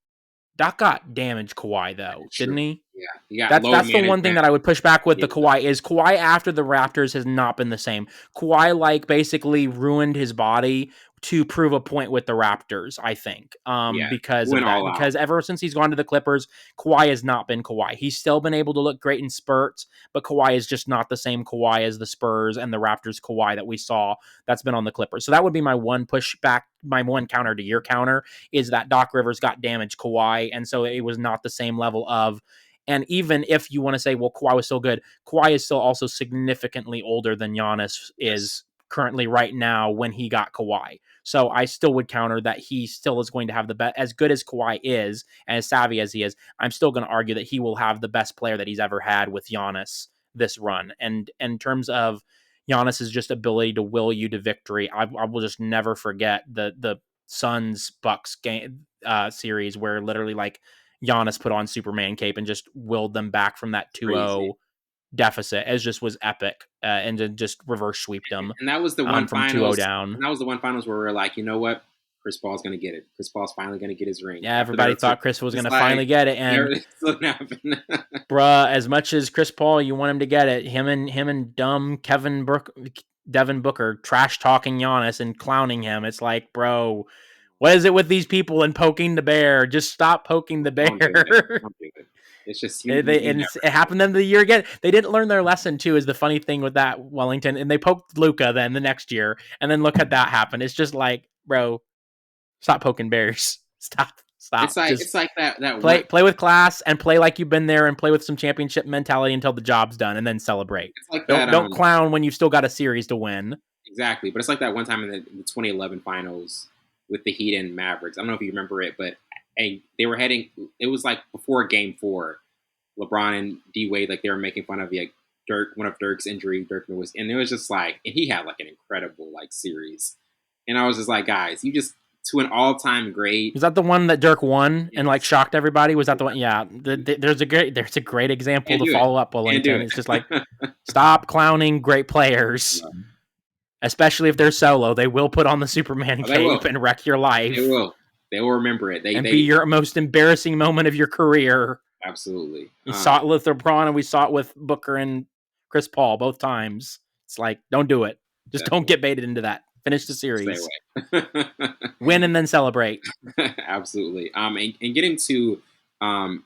Doc got damaged Kawhi though, didn't True. he? Yeah, he got That's load that's the one thing management. that I would push back with Yeah, the Kawhi is Kawhi after the Raptors has not been the same. Kawhi like basically ruined his body to prove a point with the Raptors, I think. yeah, Because of went that. all out. Because ever since he's gone to the Clippers, Kawhi has not been Kawhi. He's still been able to look great in spurts, but Kawhi is just not the same Kawhi as the Spurs and the Raptors Kawhi that we saw that's been on the Clippers. So that would be my one pushback, my one counter to your counter is that Doc Rivers got damaged Kawhi, and so it was not the same level of and even if you want to say, well, Kawhi was still good, Kawhi is still also significantly older than Giannis Yes, is currently right now when he got Kawhi. So I still would counter that he still is going to have the best, as good as Kawhi is and as savvy as he is. I'm still going to argue that he will have the best player that he's ever had with Giannis this run. And in terms of Giannis's just ability to will you to victory, I will just never forget the Suns Bucks game series where literally like Giannis put on Superman cape and just willed them back from that 2-0 crazy. deficit as just was epic and then just reverse sweeped them And that was the one from 2-0 finals. down. And that was the one finals where we were like, you know what, Chris Paul's gonna get it. Chris Paul's finally gonna get his ring. Yeah, After everybody there, thought Chris was going just to like finally get it, and it still didn't happen. bruh, as much as Chris Paul, you want him to get it, him and dumb Devin Booker trash talking Giannis and clowning him. It's like, bro, what is it with these people and poking the bear? Just stop poking the Don't do it. bear. Don't do it. It's just They you and never it happened to them the year again. They didn't learn their lesson too. Is the funny thing with that Wellington, and they poked Luka then the next year, and then look at that happen. It's just like, bro, stop poking bears. Stop. Just It's like that one. play with class and play like you've been there and play with some championship mentality until the job's done, and then celebrate. It's like that. Don't clown when you've still got a series to win. Exactly, but it's like that one time in the 2011 finals with the Heat and Mavericks. I don't know if you remember it, but they were heading. It was like before Game 4. LeBron and D Wade, like they were making fun of like Dirk, one of Dirk's injury. Dirk was, and it was just like, and he had like an incredible like series, and I was just like, guys, you just to an all-time great. Was that the one that Dirk won and like shocked everybody? Was that the one? Yeah, there's a great example to follow up Wellington. It's just like, stop clowning great players. Yeah. Especially if they're solo, they will put on the Superman cape and wreck your life. They will. They will remember it. They be your most embarrassing moment of your career. Absolutely. We saw it with LeBron and we saw it with Booker and Chris Paul both times. It's like, don't do it. Just don't get baited into that. Finish the series. Win and then celebrate. Absolutely. And getting to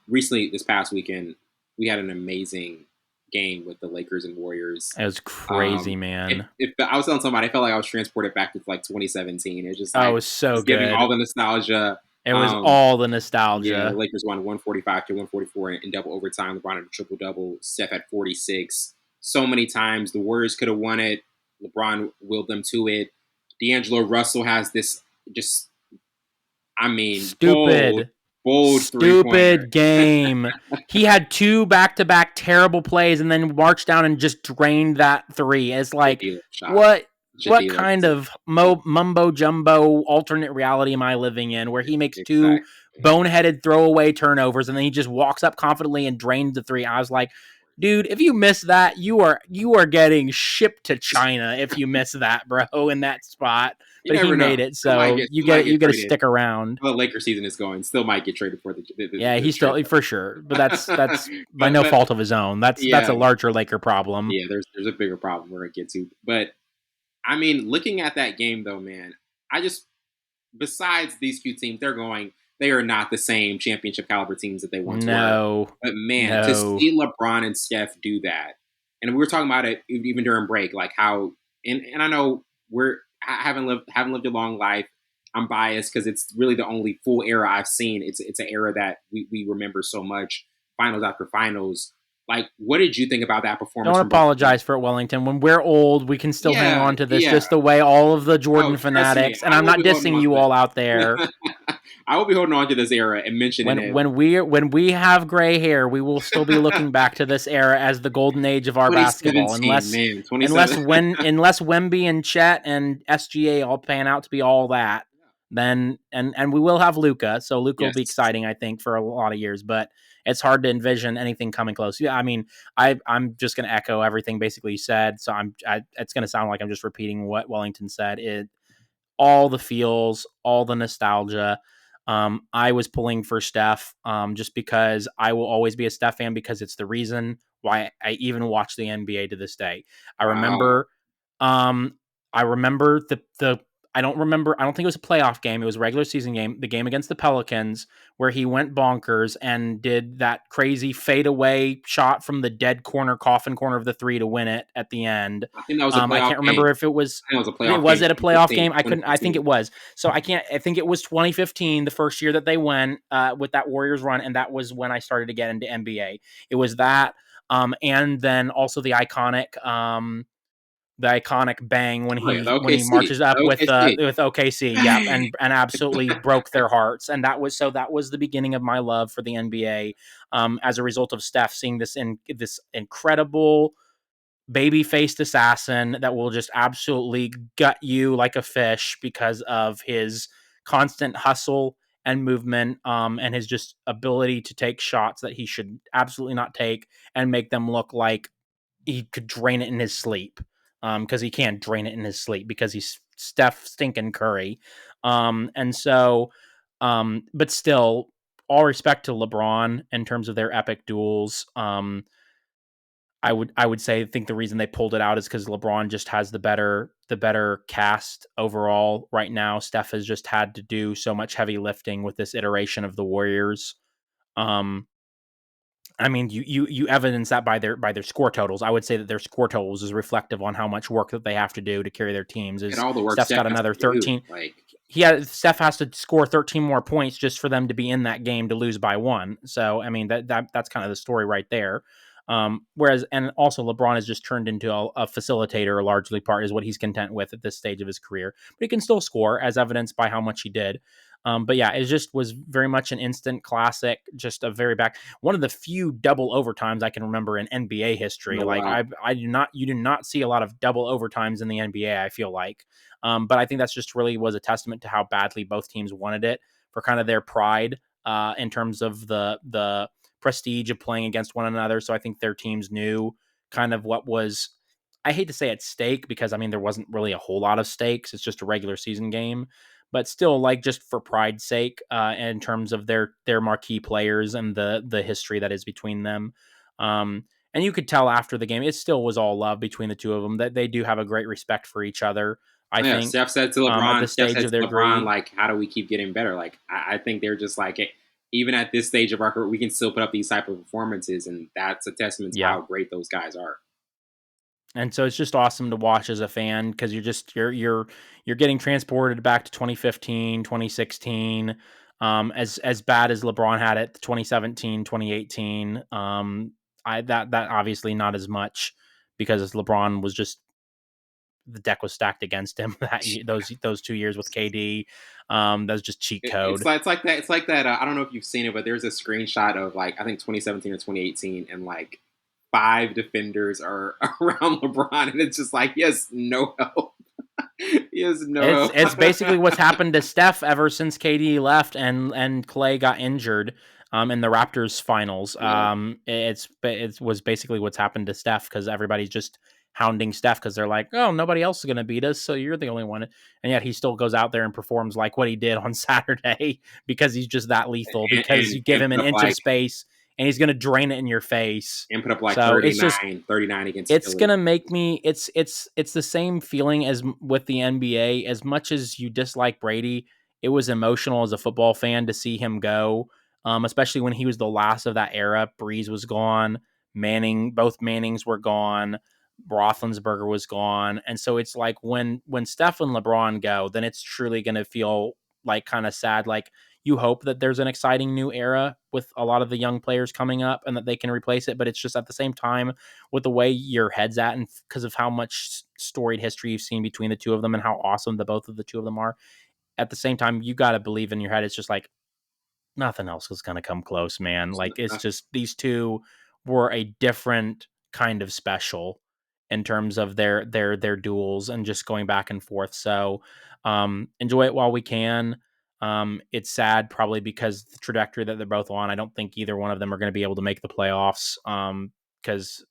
recently this past weekend, we had an amazing game with the Lakers and Warriors. It was crazy, man. I was telling somebody, I felt like I was transported back to like 2017. It was just like, it was so good. Giving all the nostalgia. It was all the nostalgia. Yeah, the Lakers won 145 to 144 in double overtime. LeBron had a triple-double. Steph had 46. So many times. The Warriors could have won it. LeBron willed them to it. D'Angelo Russell has this just, bold stupid game. He had 2 back-to-back terrible plays and then marched down and just drained that 3. It's like, what kind of mumbo-jumbo alternate reality am I living in where he makes 2 boneheaded throwaway turnovers and then he just walks up confidently and drains the 3? I was like, dude, if you miss that, you are getting shipped to China if you miss that, bro, in that spot. But he made it, so you get to stick around. Well, the Lakers season is going. Still might get traded for the yeah, he's still for sure. But that's by no fault of his own. That's a larger Laker problem. Yeah, there's a bigger problem we're gonna get to. But I mean, looking at that game though, man, besides these 2 teams, they are not the same championship caliber teams that they once were. But man, to see LeBron and Steph do that, and we were talking about it even during break, like how, and I know I haven't lived a long life. I'm biased because it's really the only full era I've seen. It's an era that we remember so much, finals after finals. Like, what did you think about that performance? Don't apologize for it, Wellington. When we're old, we can still hang on to this just the way all of the Jordan fanatics, and I'm not dissing you all out there. I will be holding on to this era and mentioning it. When we have gray hair, we will still be looking back to this era as the golden age of our basketball. Unless Wemby and Chet and SGA all pan out to be all that, then and we will have Luka. So Luka will be exciting, I think, for a lot of years. But it's hard to envision anything coming close. Yeah, I mean, I'm just going to echo everything basically you said. So it's going to sound like I'm just repeating what Wellington said. All the feels, all the nostalgia. I was pulling for Steph just because I will always be a Steph fan because it's the reason why I even watch the NBA to this day. I remember I don't think it was a playoff game. It was a regular season game, the game against the Pelicans, where he went bonkers and did that crazy fadeaway shot from the dead coffin corner of the 3 to win it at the end. I think that was a playoff I can't remember if it was. I think it was a playoff game. Was it a playoff game? I think it was. So I think it was 2015, the first year that they went with that Warriors run, and that was when I started to get into NBA. It was that, and then also the iconic bang when he marches up with OKC, and absolutely broke their hearts, and that was the beginning of my love for the NBA. As a result of Steph seeing this incredible baby-faced assassin that will just absolutely gut you like a fish because of his constant hustle and movement, and his just ability to take shots that he should absolutely not take and make them look like he could drain it in his sleep. because he can't drain it in his sleep because he's Steph stinking Curry. And so, but still, all respect to LeBron in terms of their epic duels. I would say I think the reason they pulled it out is because LeBron just has the better cast overall right now. Steph has just had to do so much heavy lifting with this iteration of the Warriors. Um, I mean, you evidence that by their score totals. I would say that their score totals is reflective on how much work that they have to do to carry their teams. And Is all the work Steph's Steph got has another to do, 13. like Steph has to score 13 more points just for them to be in that game to lose by one. So I mean that's kind of the story right there. Whereas and also LeBron has just turned into a facilitator, largely part is what he's content with at this stage of his career. But he can still score, as evidenced by how much he did. But yeah, it just was very much an instant classic, just a very back one of the few double overtimes I can remember in NBA in history. a Like while. I do not you do not see a lot of double overtimes in the NBA. I feel like, but I think that's just really was a testament to how badly both teams wanted it for kind of their pride in terms of the prestige of playing against one another. So I think their teams knew kind of what was. I hate to say at stake because I mean there wasn't really a whole lot of stakes. It's just a regular season game, but still, like just for pride's sake, in terms of their marquee players and the history that is between them. And you could tell after the game, it still was all love between the two of them. That they do have a great respect for each other. I Yeah, think Steph said to at LeBron. this Steph stage said of to their LeBron, career, like, "How do we keep getting better?" Like, I think they're just like, even at this stage of our career, we can still put up these type of performances, and that's a testament to yeah. how great those guys are. And so it's just awesome to watch as a fan because you're getting transported back to 2015, 2016. As bad as LeBron had it, 2017, 2018. I that obviously not as much because LeBron was just the deck was stacked against him those 2 years with KD. That was just cheat It's code. like it's like that. I don't know if you've seen it, but there's a screenshot of like I think 2017 or 2018, and like five defenders are around LeBron, and it's just like he has no help. He has It's no it's basically help. what's happened to Steph ever since KD left and Clay got injured in the Raptors finals. Yeah. It was basically what's happened to Steph because everybody's just hounding Steph because they're like, oh, nobody else is going to beat us, so you're the only one. And yet he still goes out there and performs like what he did on Saturday because he's just that lethal. Because you give And him an inch of space and he's going to drain it in your face. put up like So it's just 39 against it's Philly. gonna make me it's the same feeling as with the NBA. As much as you dislike Brady, it was emotional as a football fan to see him go, especially when he was the last of that era. Breeze was gone, both Mannings were gone, Roethlisberger was gone, and so it's like when Steph and LeBron go, then it's truly gonna feel like kind of sad. Like you hope that there's an exciting new era with a lot of the young players coming up and that they can replace it, but it's just at the same time with the way your head's at and because of how much storied history you've seen between the two of them and how awesome the both of the two of them are. At the same time, you got to believe in your head. It's just like nothing else is going to come close, man. Like it's just these two were a different kind of special in terms of their duels and just going back and forth. So enjoy it while we can. It's sad probably because the trajectory that they're both on. I don't think either one of them are going to be able to make the playoffs because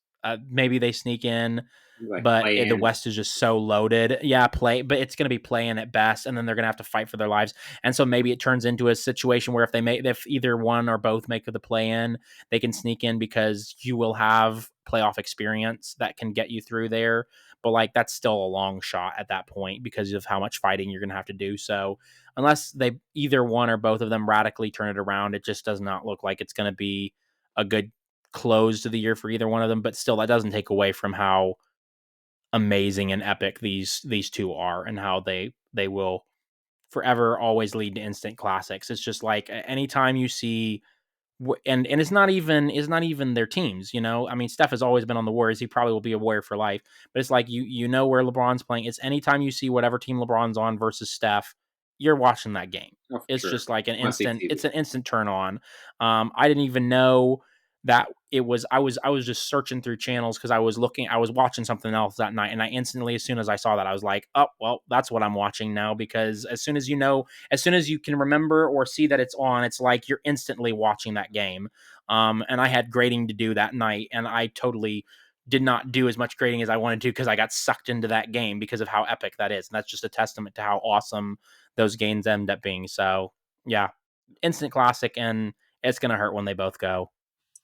maybe they sneak in, Like but play the in. West is just so loaded. Yeah, but it's going to be playing at best, and then they're going to have to fight for their lives. And so maybe it turns into a situation where if either one or both make the play in, they can sneak in because you will have playoff experience that can get you through there. But like that's still a long shot at that point because of how much fighting you're going to have to do. So unless they either one or both of them radically turn it around, it just does not look like it's going to be a good close to the year for either one of them. But still, that doesn't take away from how amazing and epic these two are and how they will forever always lead to instant classics. It's just like anytime you see and it's not even their teams, you know. I mean, Steph has always been on the Warriors. He probably will be a Warrior for life. But it's like you know where LeBron's playing. It's anytime you see whatever team LeBron's on versus Steph, you're watching that game. Oh, for It's sure. just like Must see it's TV. an instant turn on. I didn't even know that it was I was just searching through channels because I was watching something else that night, and I instantly, as soon as I saw that, I was like, oh well, that's what I'm watching now. Because as soon as you know, as soon as you can remember or see that it's on, it's like you're instantly watching that game. And I had grading to do that night, and I totally did not do as much grading as I wanted to because I got sucked into that game because of how epic that is. And that's just a testament to how awesome those games end up being. So yeah, instant classic, and it's gonna hurt when they both go.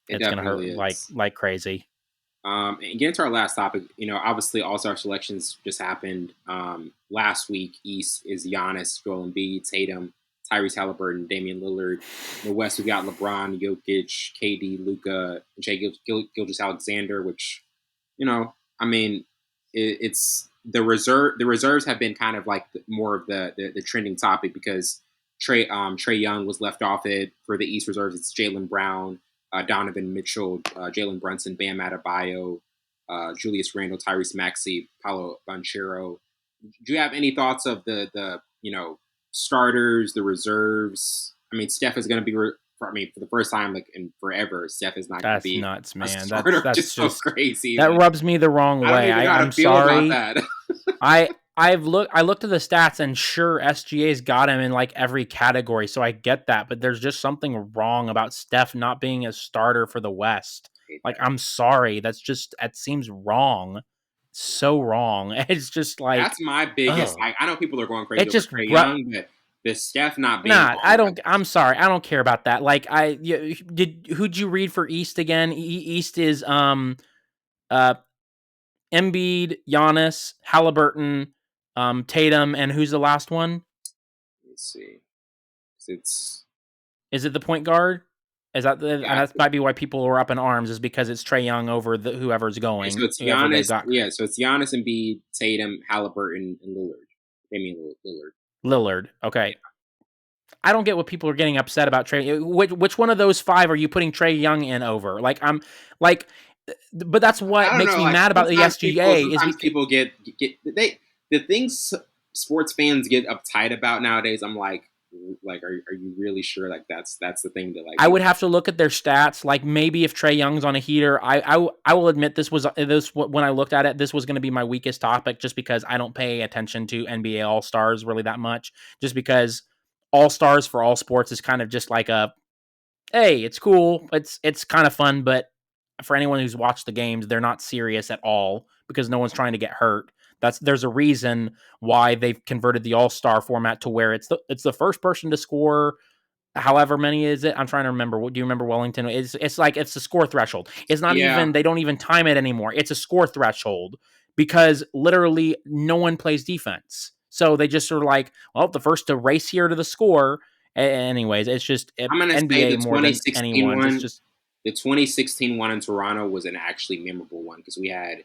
It It's gonna hurt definitely is. like crazy. And getting to our last topic, obviously All Star selections just happened last week. East is Giannis, Joel Embiid, Tatum, Tyrese Halliburton, Damian Lillard. In the West, we got LeBron, Jokic, KD, Luca, Jay Gilgeous-Alexander. Which, I mean, it's the reserve. The reserves have been kind of like more of the trending topic because Trey Young was left off it. For the East reserves. It's Jaylen Brown, Donovan Mitchell, Jalen Brunson, Bam Adebayo, Julius Randle, Tyrese Maxey, Paolo Banchero. Do you have any thoughts of the starters, the reserves? I mean, Steph is going to be. For the first time like in forever, Steph is not going to That's be nuts, a man. starter. That's Just so just crazy. that Like, rubs me the wrong I don't way. even know how to I'm feel about sorry. that. I looked at the stats, and sure, SGA's got him in like every category, so I get that. But there's just something wrong about Steph not being a starter for the West. Like, I'm sorry, that seems wrong, so wrong. It's just like, That's my biggest. oh, I know people are going it crazy over just Trey Young, but the Steph not being Nah, I on. don't. I'm sorry, I don't care about that. Like, who'd you read for East again? East is uh Embiid, Giannis, Halliburton, Tatum, and who's the last one? Let's see. It's Is it the point guard? Is that and yeah. that might be why people are up in arms, is because it's Trey Young over whoever's So going, it's whoever they've Giannis. got. Yeah. So it's Giannis, Embiid, Tatum, Halliburton, and Lillard. Damian Lillard. Lillard. Yeah. Okay. I don't get what people are getting upset about Trey. Which one of those five are you putting Trey Young in over? Like, I'm like, but that's I what don't makes know. me Like mad about the SGA is sometimes because, people get they the things sports fans get uptight about nowadays. I'm like, are you really sure? Like that's the thing that like I would have to look at their stats. Like, maybe if Trey Young's on a heater, I will admit this when I looked at it, this was going to be my weakest topic, just because I don't pay attention to NBA All Stars really that much. Just because All Stars for all sports is kind of just like a, hey, it's cool, it's kind of fun, but for anyone who's watched the games, they're not serious at all because no one's trying to get hurt. There's a reason why they've converted the All Star format to where it's the first person to score however many is it? I'm trying to remember. What do you remember? Wellington. It's like it's the score threshold. It's not yeah. even. They don't even time it anymore. It's a score threshold because literally no one plays defense. So they just sort of like, well, the first to race here to the score. Anyways, it's just I'm gonna say NBA the more than 2016 anyone's. It's one. just, The 2016 one in Toronto was an actually memorable one because we had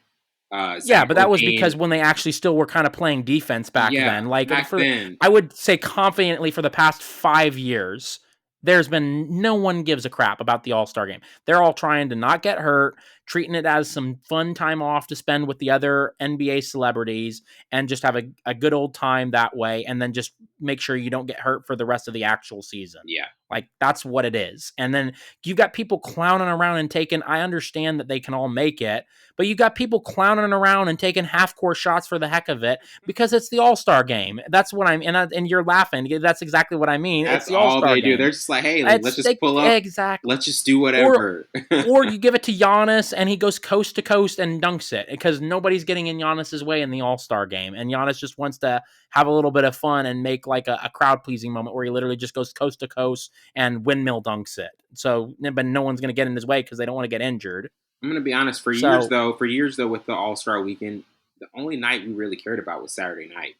yeah, Zach but that was because LaVine. when they actually still were kind of playing defense back Yeah, then. Like, back then. I would say confidently for the past 5 years, there's been no one gives a crap about the All Star game. They're all trying to not get hurt, treating it as some fun time off to spend with the other NBA celebrities, and just have a good old time that way. And then just make sure you don't get hurt for the rest of the actual season. Yeah. Like, that's what it is. And then you've got people clowning around and taking, I understand that they can all make it, but you got people clowning around and taking half-court shots for the heck of it because it's the All-Star game. That's what I'm, and you're laughing. That's exactly what I mean. It's That's the all All-Star they do. game. They're just like, hey, let's It's just pull up. exactly. Let's just do Or whatever. or you give it to Giannis and he goes coast to coast and dunks it because nobody's getting in Giannis's way in the All-Star game. And Giannis just wants to have a little bit of fun and make like a crowd-pleasing moment where he literally just goes coast to coast and windmill dunks it. So, but no one's going to get in his way because they don't want to get injured. I'm gonna be honest. So, For years though, with the All Star Weekend, the only night we really cared about was Saturday night.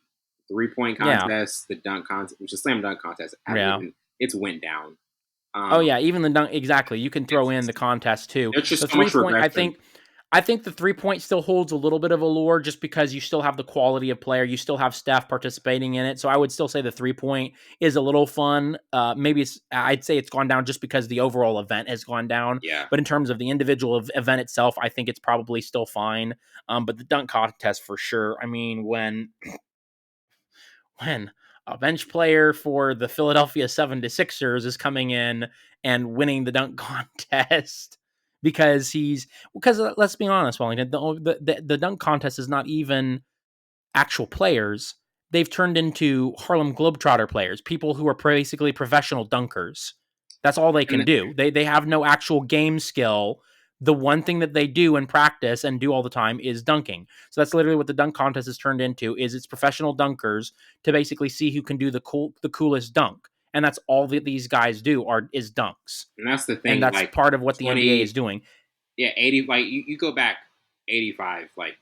3-point yeah. contest, the dunk contest, which is slam dunk contest. Yeah. It's went down. Oh yeah, even the dunk, exactly. You can throw in It's the contest too. there's The just so much 3-point, regression. I think the 3-point still holds a little bit of allure just because you still have the quality of player, you still have Steph participating in it. So I would still say the 3-point is a little fun. Maybe I'd say it's gone down just because the overall event has gone down. Yeah. But in terms of the individual event itself, I think it's probably still fine. But the dunk contest for sure. I mean, when a bench player for the Philadelphia 76ers is coming in and winning the dunk contest because let's be honest, Wellington, the dunk contest is not even actual players. They've turned into Harlem Globetrotter players, people who are basically professional dunkers. That's all they can And do. They have no actual game skill. the one thing that they do in practice and do all the time is dunking. So that's literally what the dunk contest has turned into, is it's professional dunkers to basically see who can do the coolest dunk. And that's all that these guys do is dunks. And that's the And thing, that's like part of what the NBA is 20, doing. yeah, 80, like you go back 85, like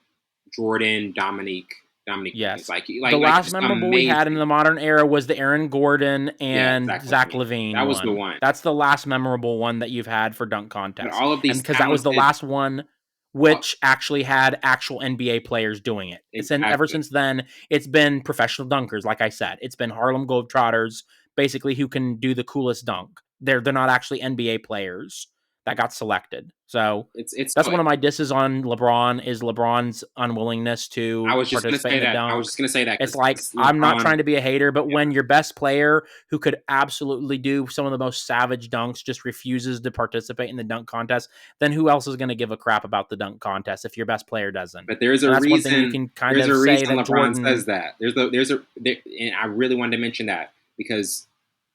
Jordan, Dominique Wilkins, Yes. like The last just memorable we had in amazing. the modern era was the Aaron Gordon Yeah, and Zach Zach LaVine. LaVine That was the one. one. That's the last memorable one that you've had for dunk But contests. all of And these because that was the talented, last one which actually had actual NBA players doing it. Ever exactly. since then, it's been professional dunkers, like I said. It's been Harlem Globetrotters, basically, who can do the coolest dunk. They're not actually NBA players that got selected. So It's that's one of my disses on LeBron, is LeBron's unwillingness I to was just gonna participate say in the that. I was dunk. just gonna say that It's like, because I'm not trying LeBron, to be a hater, but yeah, when your best player who could absolutely do some of the most savage dunks just refuses to participate in the dunk contest, then who else is going to give a crap about the dunk contest if your best player doesn't? but there's a And that's one thing you reason. can kind There's of a say reason that LeBron Jordan. says that. And I really wanted to mention that because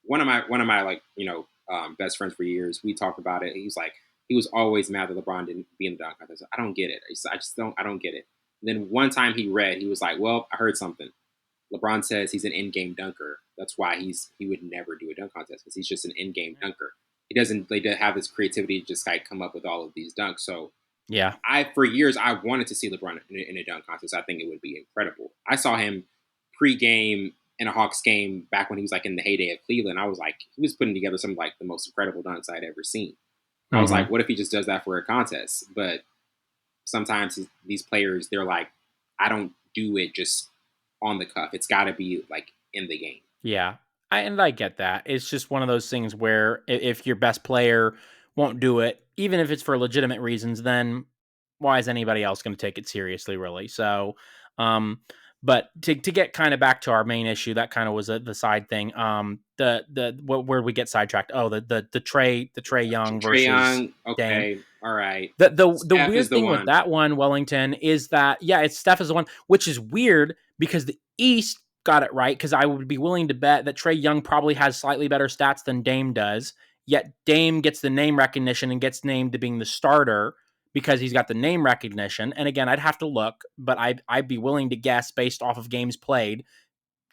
one of my like best friends for years, we talked about it. He was always mad that LeBron didn't be in the dunk contest. I don't get it. I don't get it. And then one time he was like, well, I heard something. LeBron says he's an in-game dunker. That's why he would never do a dunk contest, because he's just an in-game dunker. He doesn't like to have this creativity to just like come up with all of these dunks. So Yeah. for years I wanted to see LeBron in a dunk contest. I think it would be incredible. I saw him pre-game in a Hawks game back when he was like in the heyday of Cleveland. I was like, he was putting together some of like the most incredible dunks I'd ever seen. I was Mm-hmm. like, what if he just does that for a contest? But sometimes these players, they're like, I don't do it just on the cuff. It's got to be like in the game. Yeah. I get that. It's just one of those things where if your best player won't do it, even if it's for legitimate reasons, then why is anybody else going to take it seriously, really? So, but to get kind of back to our main issue, that kind of was the side thing. Where we get sidetracked? Oh, the Trey Young Trey versus Young, Dame. okay, all right. The Steph is weird the thing with one. that one, Wellington, is that it's Steph is the one, which is weird because the East got it right, because I would be willing to bet that Trey Young probably has slightly better stats than Dame does. Yet Dame gets the name recognition and gets named to being the starter because he's got the name recognition. And again, I'd have to look, but I'd be willing to guess based off of games played,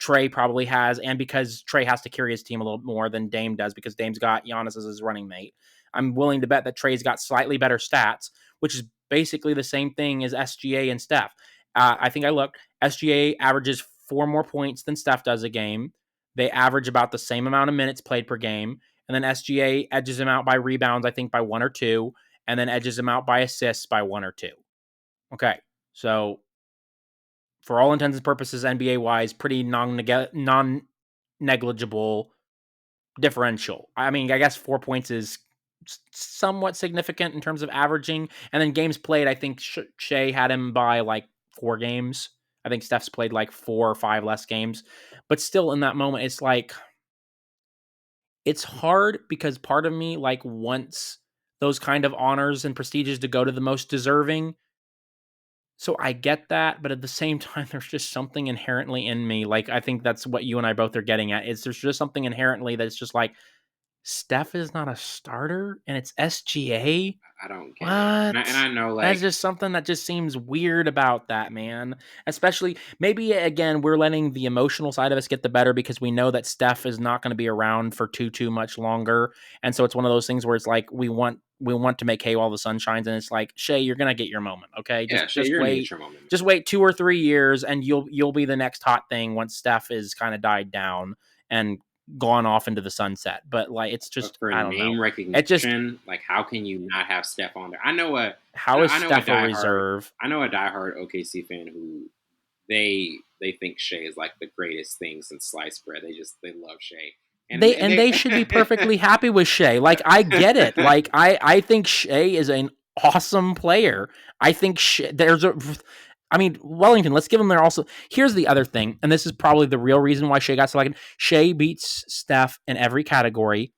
Trey probably has, and because Trey has to carry his team a little more than Dame does because Dame's got Giannis as his running mate, I'm willing to bet that Trey's got slightly better stats, which is basically the same thing as SGA and Steph. I think I looked. SGA averages 4 more points than Steph does a game. They average about the same amount of minutes played per game. And then SGA edges him out by rebounds, I think, by 1 or 2, and then edges him out by assists by 1 or 2. Okay, so for all intents and purposes, NBA wise, pretty non negligible differential. I mean, I guess 4 points is somewhat significant in terms of averaging. And then games played, I think Shea had him by like 4 games. I think Steph's played like 4 or 5 less games. But still, in that moment, it's like, it's hard because part of me like wants those kind of honors and prestiges to go to the most deserving. So I get that, but at the same time, there's just something inherently in me. Like, I think that's what you and I both are getting at. Is there's just something inherently that's just like, Steph is not a starter and it's SGA? I don't get it, and What? I know That's like just something that just seems weird about that, man. Especially, maybe again, we're letting the emotional side of us get the better because we know that Steph is not going to be around for too much longer. And so it's one of those things where it's like we want to make hay while the sun shines, and it's like, Shea, you're gonna get your moment, okay? yeah, Shay, Just you're gonna get wait. your moment. Just wait 2 or 3 years and you'll be the next hot thing once Steph is kind of died down and gone off into the sunset. But like, it's But just, for I don't know. name It just, recognition, like how can you not have Steph on there? how is I know a Steph a diehard reserve? I know a diehard OKC fan who they think Shea is like the greatest thing since sliced bread. They love Shea. They should be perfectly happy with Shea. Like, I get it. Like, I think Shea is an awesome player. I think I mean, Wellington, let's give him there also. Here's the other thing, and this is probably the real reason why Shea got selected. Shea beats Steph in every category,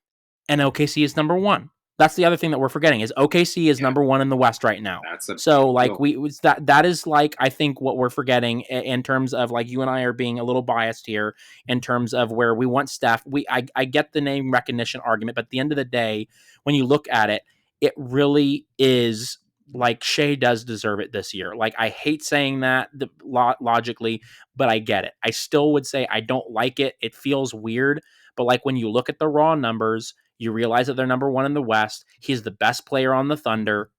and OKC is number 1. That's the other thing that we're forgetting, is OKC is yeah, number 1 in the West right now. that's a So big like, deal. that is like, I think what we're forgetting in terms of like, you and I are being a little biased here in terms of where we want Steph. I get the name recognition argument, but at the end of the day, when you look at it, it really is like Shea does deserve it this year. Like, I hate saying that logically, but I get it. I still would say I don't like it. It feels weird, but like when you look at the raw numbers, you realize that they're number one in the West. He's the best player on the Thunder.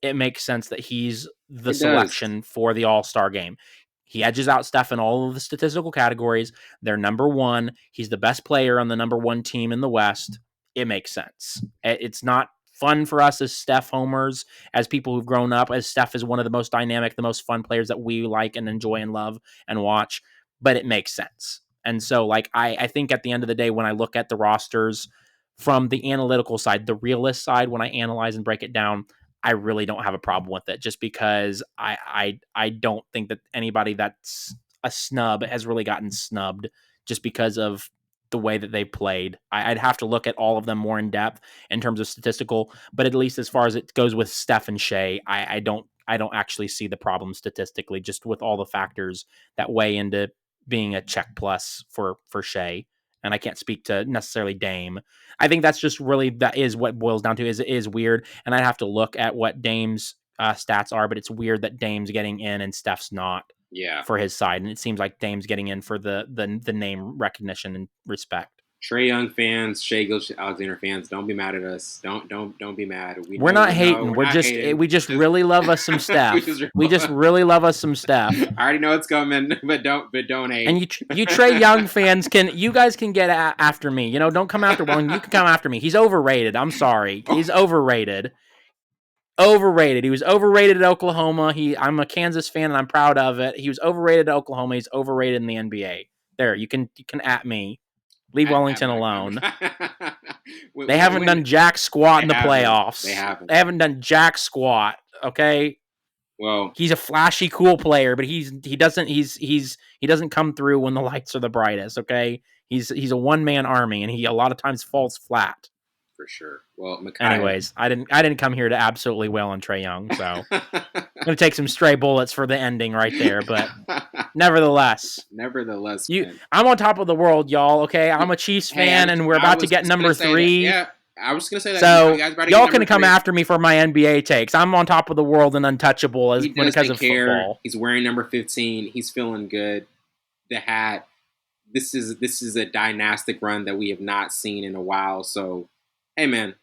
It makes sense that he's the It does. selection for the All-Star game. He edges out Steph in all of the statistical categories. They're number one. He's the best player on the number one team in the West. It makes sense. It's not fun for us as Steph homers, as people who've grown up, as Steph is one of the most dynamic, the most fun players that we like and enjoy and love and watch, but it makes sense. And so, like, I think at the end of the day, when I look at the rosters from the analytical side, the realist side, when I analyze and break it down, I really don't have a problem with it, just because I don't think that anybody that's a snub has really gotten snubbed just because of the way that they played. I'd have to look at all of them more in depth in terms of statistical, but at least as far as it goes with Steph and Shea, I don't actually see the problem statistically, just with all the factors that weigh into being a check plus for Shea. And I can't speak to necessarily Dame. I think that's just really, that is what it boils down to. Is weird, and I'd have to look at what Dame's stats are, but it's weird that Dame's getting in and Steph's not Yeah. for his side, and it seems like Dame's getting in for the name recognition and respect. Trae Young fans, Shea Gilgeous-Alexander fans, don't be mad at us. Don't be mad. We're not hating. We just really love us some Steph. We just really love us some Steph. I already know it's coming, but don't hate. And you Trae Young fans you guys can get after me. You know, don't come after Wellington. You can come after me. He's overrated. I'm sorry. He's overrated. Overrated. He was overrated at Oklahoma. I'm a Kansas fan and I'm proud of it. He was overrated at Oklahoma. He's overrated in the NBA. There, you can at me. Leave Wellington alone. They haven't done jack squat in the playoffs. They haven't done jack squat. Okay. Well, he's a flashy, cool player, but he doesn't come through when the lights are the brightest. Okay. He's a one-man army, and he a lot of times falls flat. For sure. Well, Micaiah. Anyways, I didn't come here to absolutely wail on Trae Young, so I'm gonna take some stray bullets for the ending right there. But nevertheless, I'm on top of the world, y'all. Okay, I'm a Chiefs fan, and we're about to get number 3. Yeah, I was gonna say that. So y'all can come after me for my NBA takes. I'm on top of the world and untouchable because of football. He's wearing number 15. He's feeling good. The hat. This is a dynastic run that we have not seen in a while. So, hey man,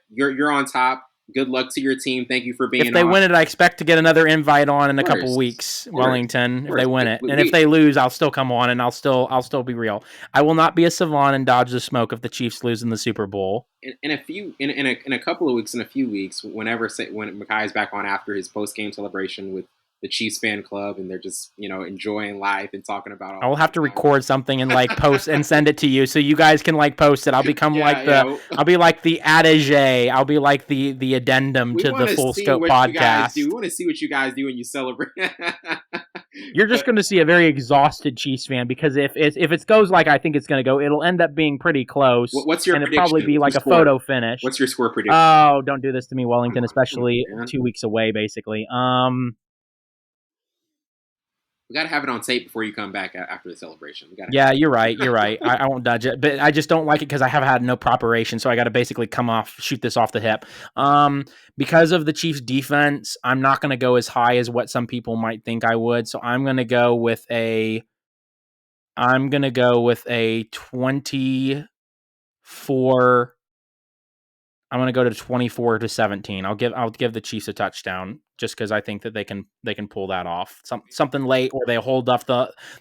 you're on top. Good luck to your team. Thank you for being on. If they win it, I expect to get another invite on in a couple weeks, Wellington, if they win it. And if they lose, I'll still come on and I'll still be real. I will not be a savant and dodge the smoke if the Chiefs lose in the Super Bowl. In a couple of weeks, in a few weeks, when Micaiah's back on after his post-game celebration with the Chiefs fan club, and they're just, enjoying life and talking about I will have to record something and post and send it to you so you guys can post it. I'll become I'll be like the attaché. I'll be like the addendum to the Full Scope podcast. We want to see what you guys do when you celebrate. You're just going to see a very exhausted Chiefs fan, because if it goes like I think it's going to go, it'll end up being pretty close. What's your prediction? It'll probably be like a photo finish. What's your score prediction? Oh, don't do this to me, Wellington, especially 2 weeks away, basically. We got to have it on tape before you come back after the celebration. Yeah, you're right. I won't dodge it, but I just don't like it because I have had no preparation, so I got to basically shoot this off the hip. Because of the Chiefs' defense, I'm not going to go as high as what some people might think I would. So I'm going to go with a 24. I'm going to go to 24-17. I'll give the Chiefs a touchdown just because I think that they can pull that off. Something late, or they hold off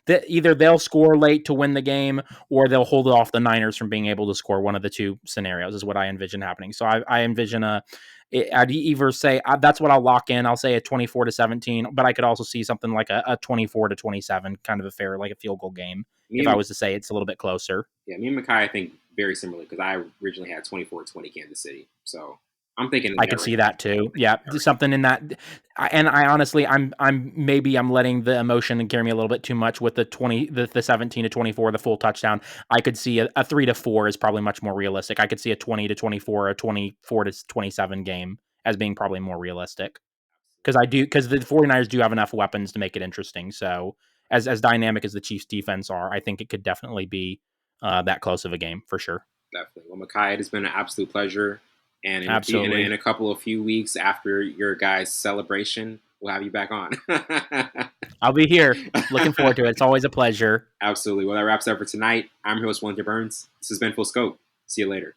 either they'll score late to win the game, or they'll hold off the Niners from being able to score. One of the two scenarios is what I envision happening. So I envision I'd either say that's what I'll lock in. I'll say a 24-17, but I could also see something like a 24-27, kind of a fair, like a field goal game. If I was to say it's a little bit closer. Yeah, me and Micaiah think very similarly, because I originally had 24-20 Kansas City. So I'm thinking I could see that too. Yeah, something in that. And I honestly, I'm letting the emotion carry me a little bit too much with the 17-24, the full touchdown. I could see a 3-4 is probably much more realistic. I could see a 20-24, a 24-27 game as being probably more realistic. Because the 49ers do have enough weapons to make it interesting. So as dynamic as the Chiefs defense are, I think it could definitely be that close of a game for sure. Definitely. Well, Micaiah, it has been an absolute pleasure. And in Absolutely. a couple of few weeks after your guys' celebration, we'll have you back on. I'll be here. Looking forward to it. It's always a pleasure. Absolutely. Well, that wraps up for tonight. I'm your host, Wellington Burns. This has been Full Scope. See you later.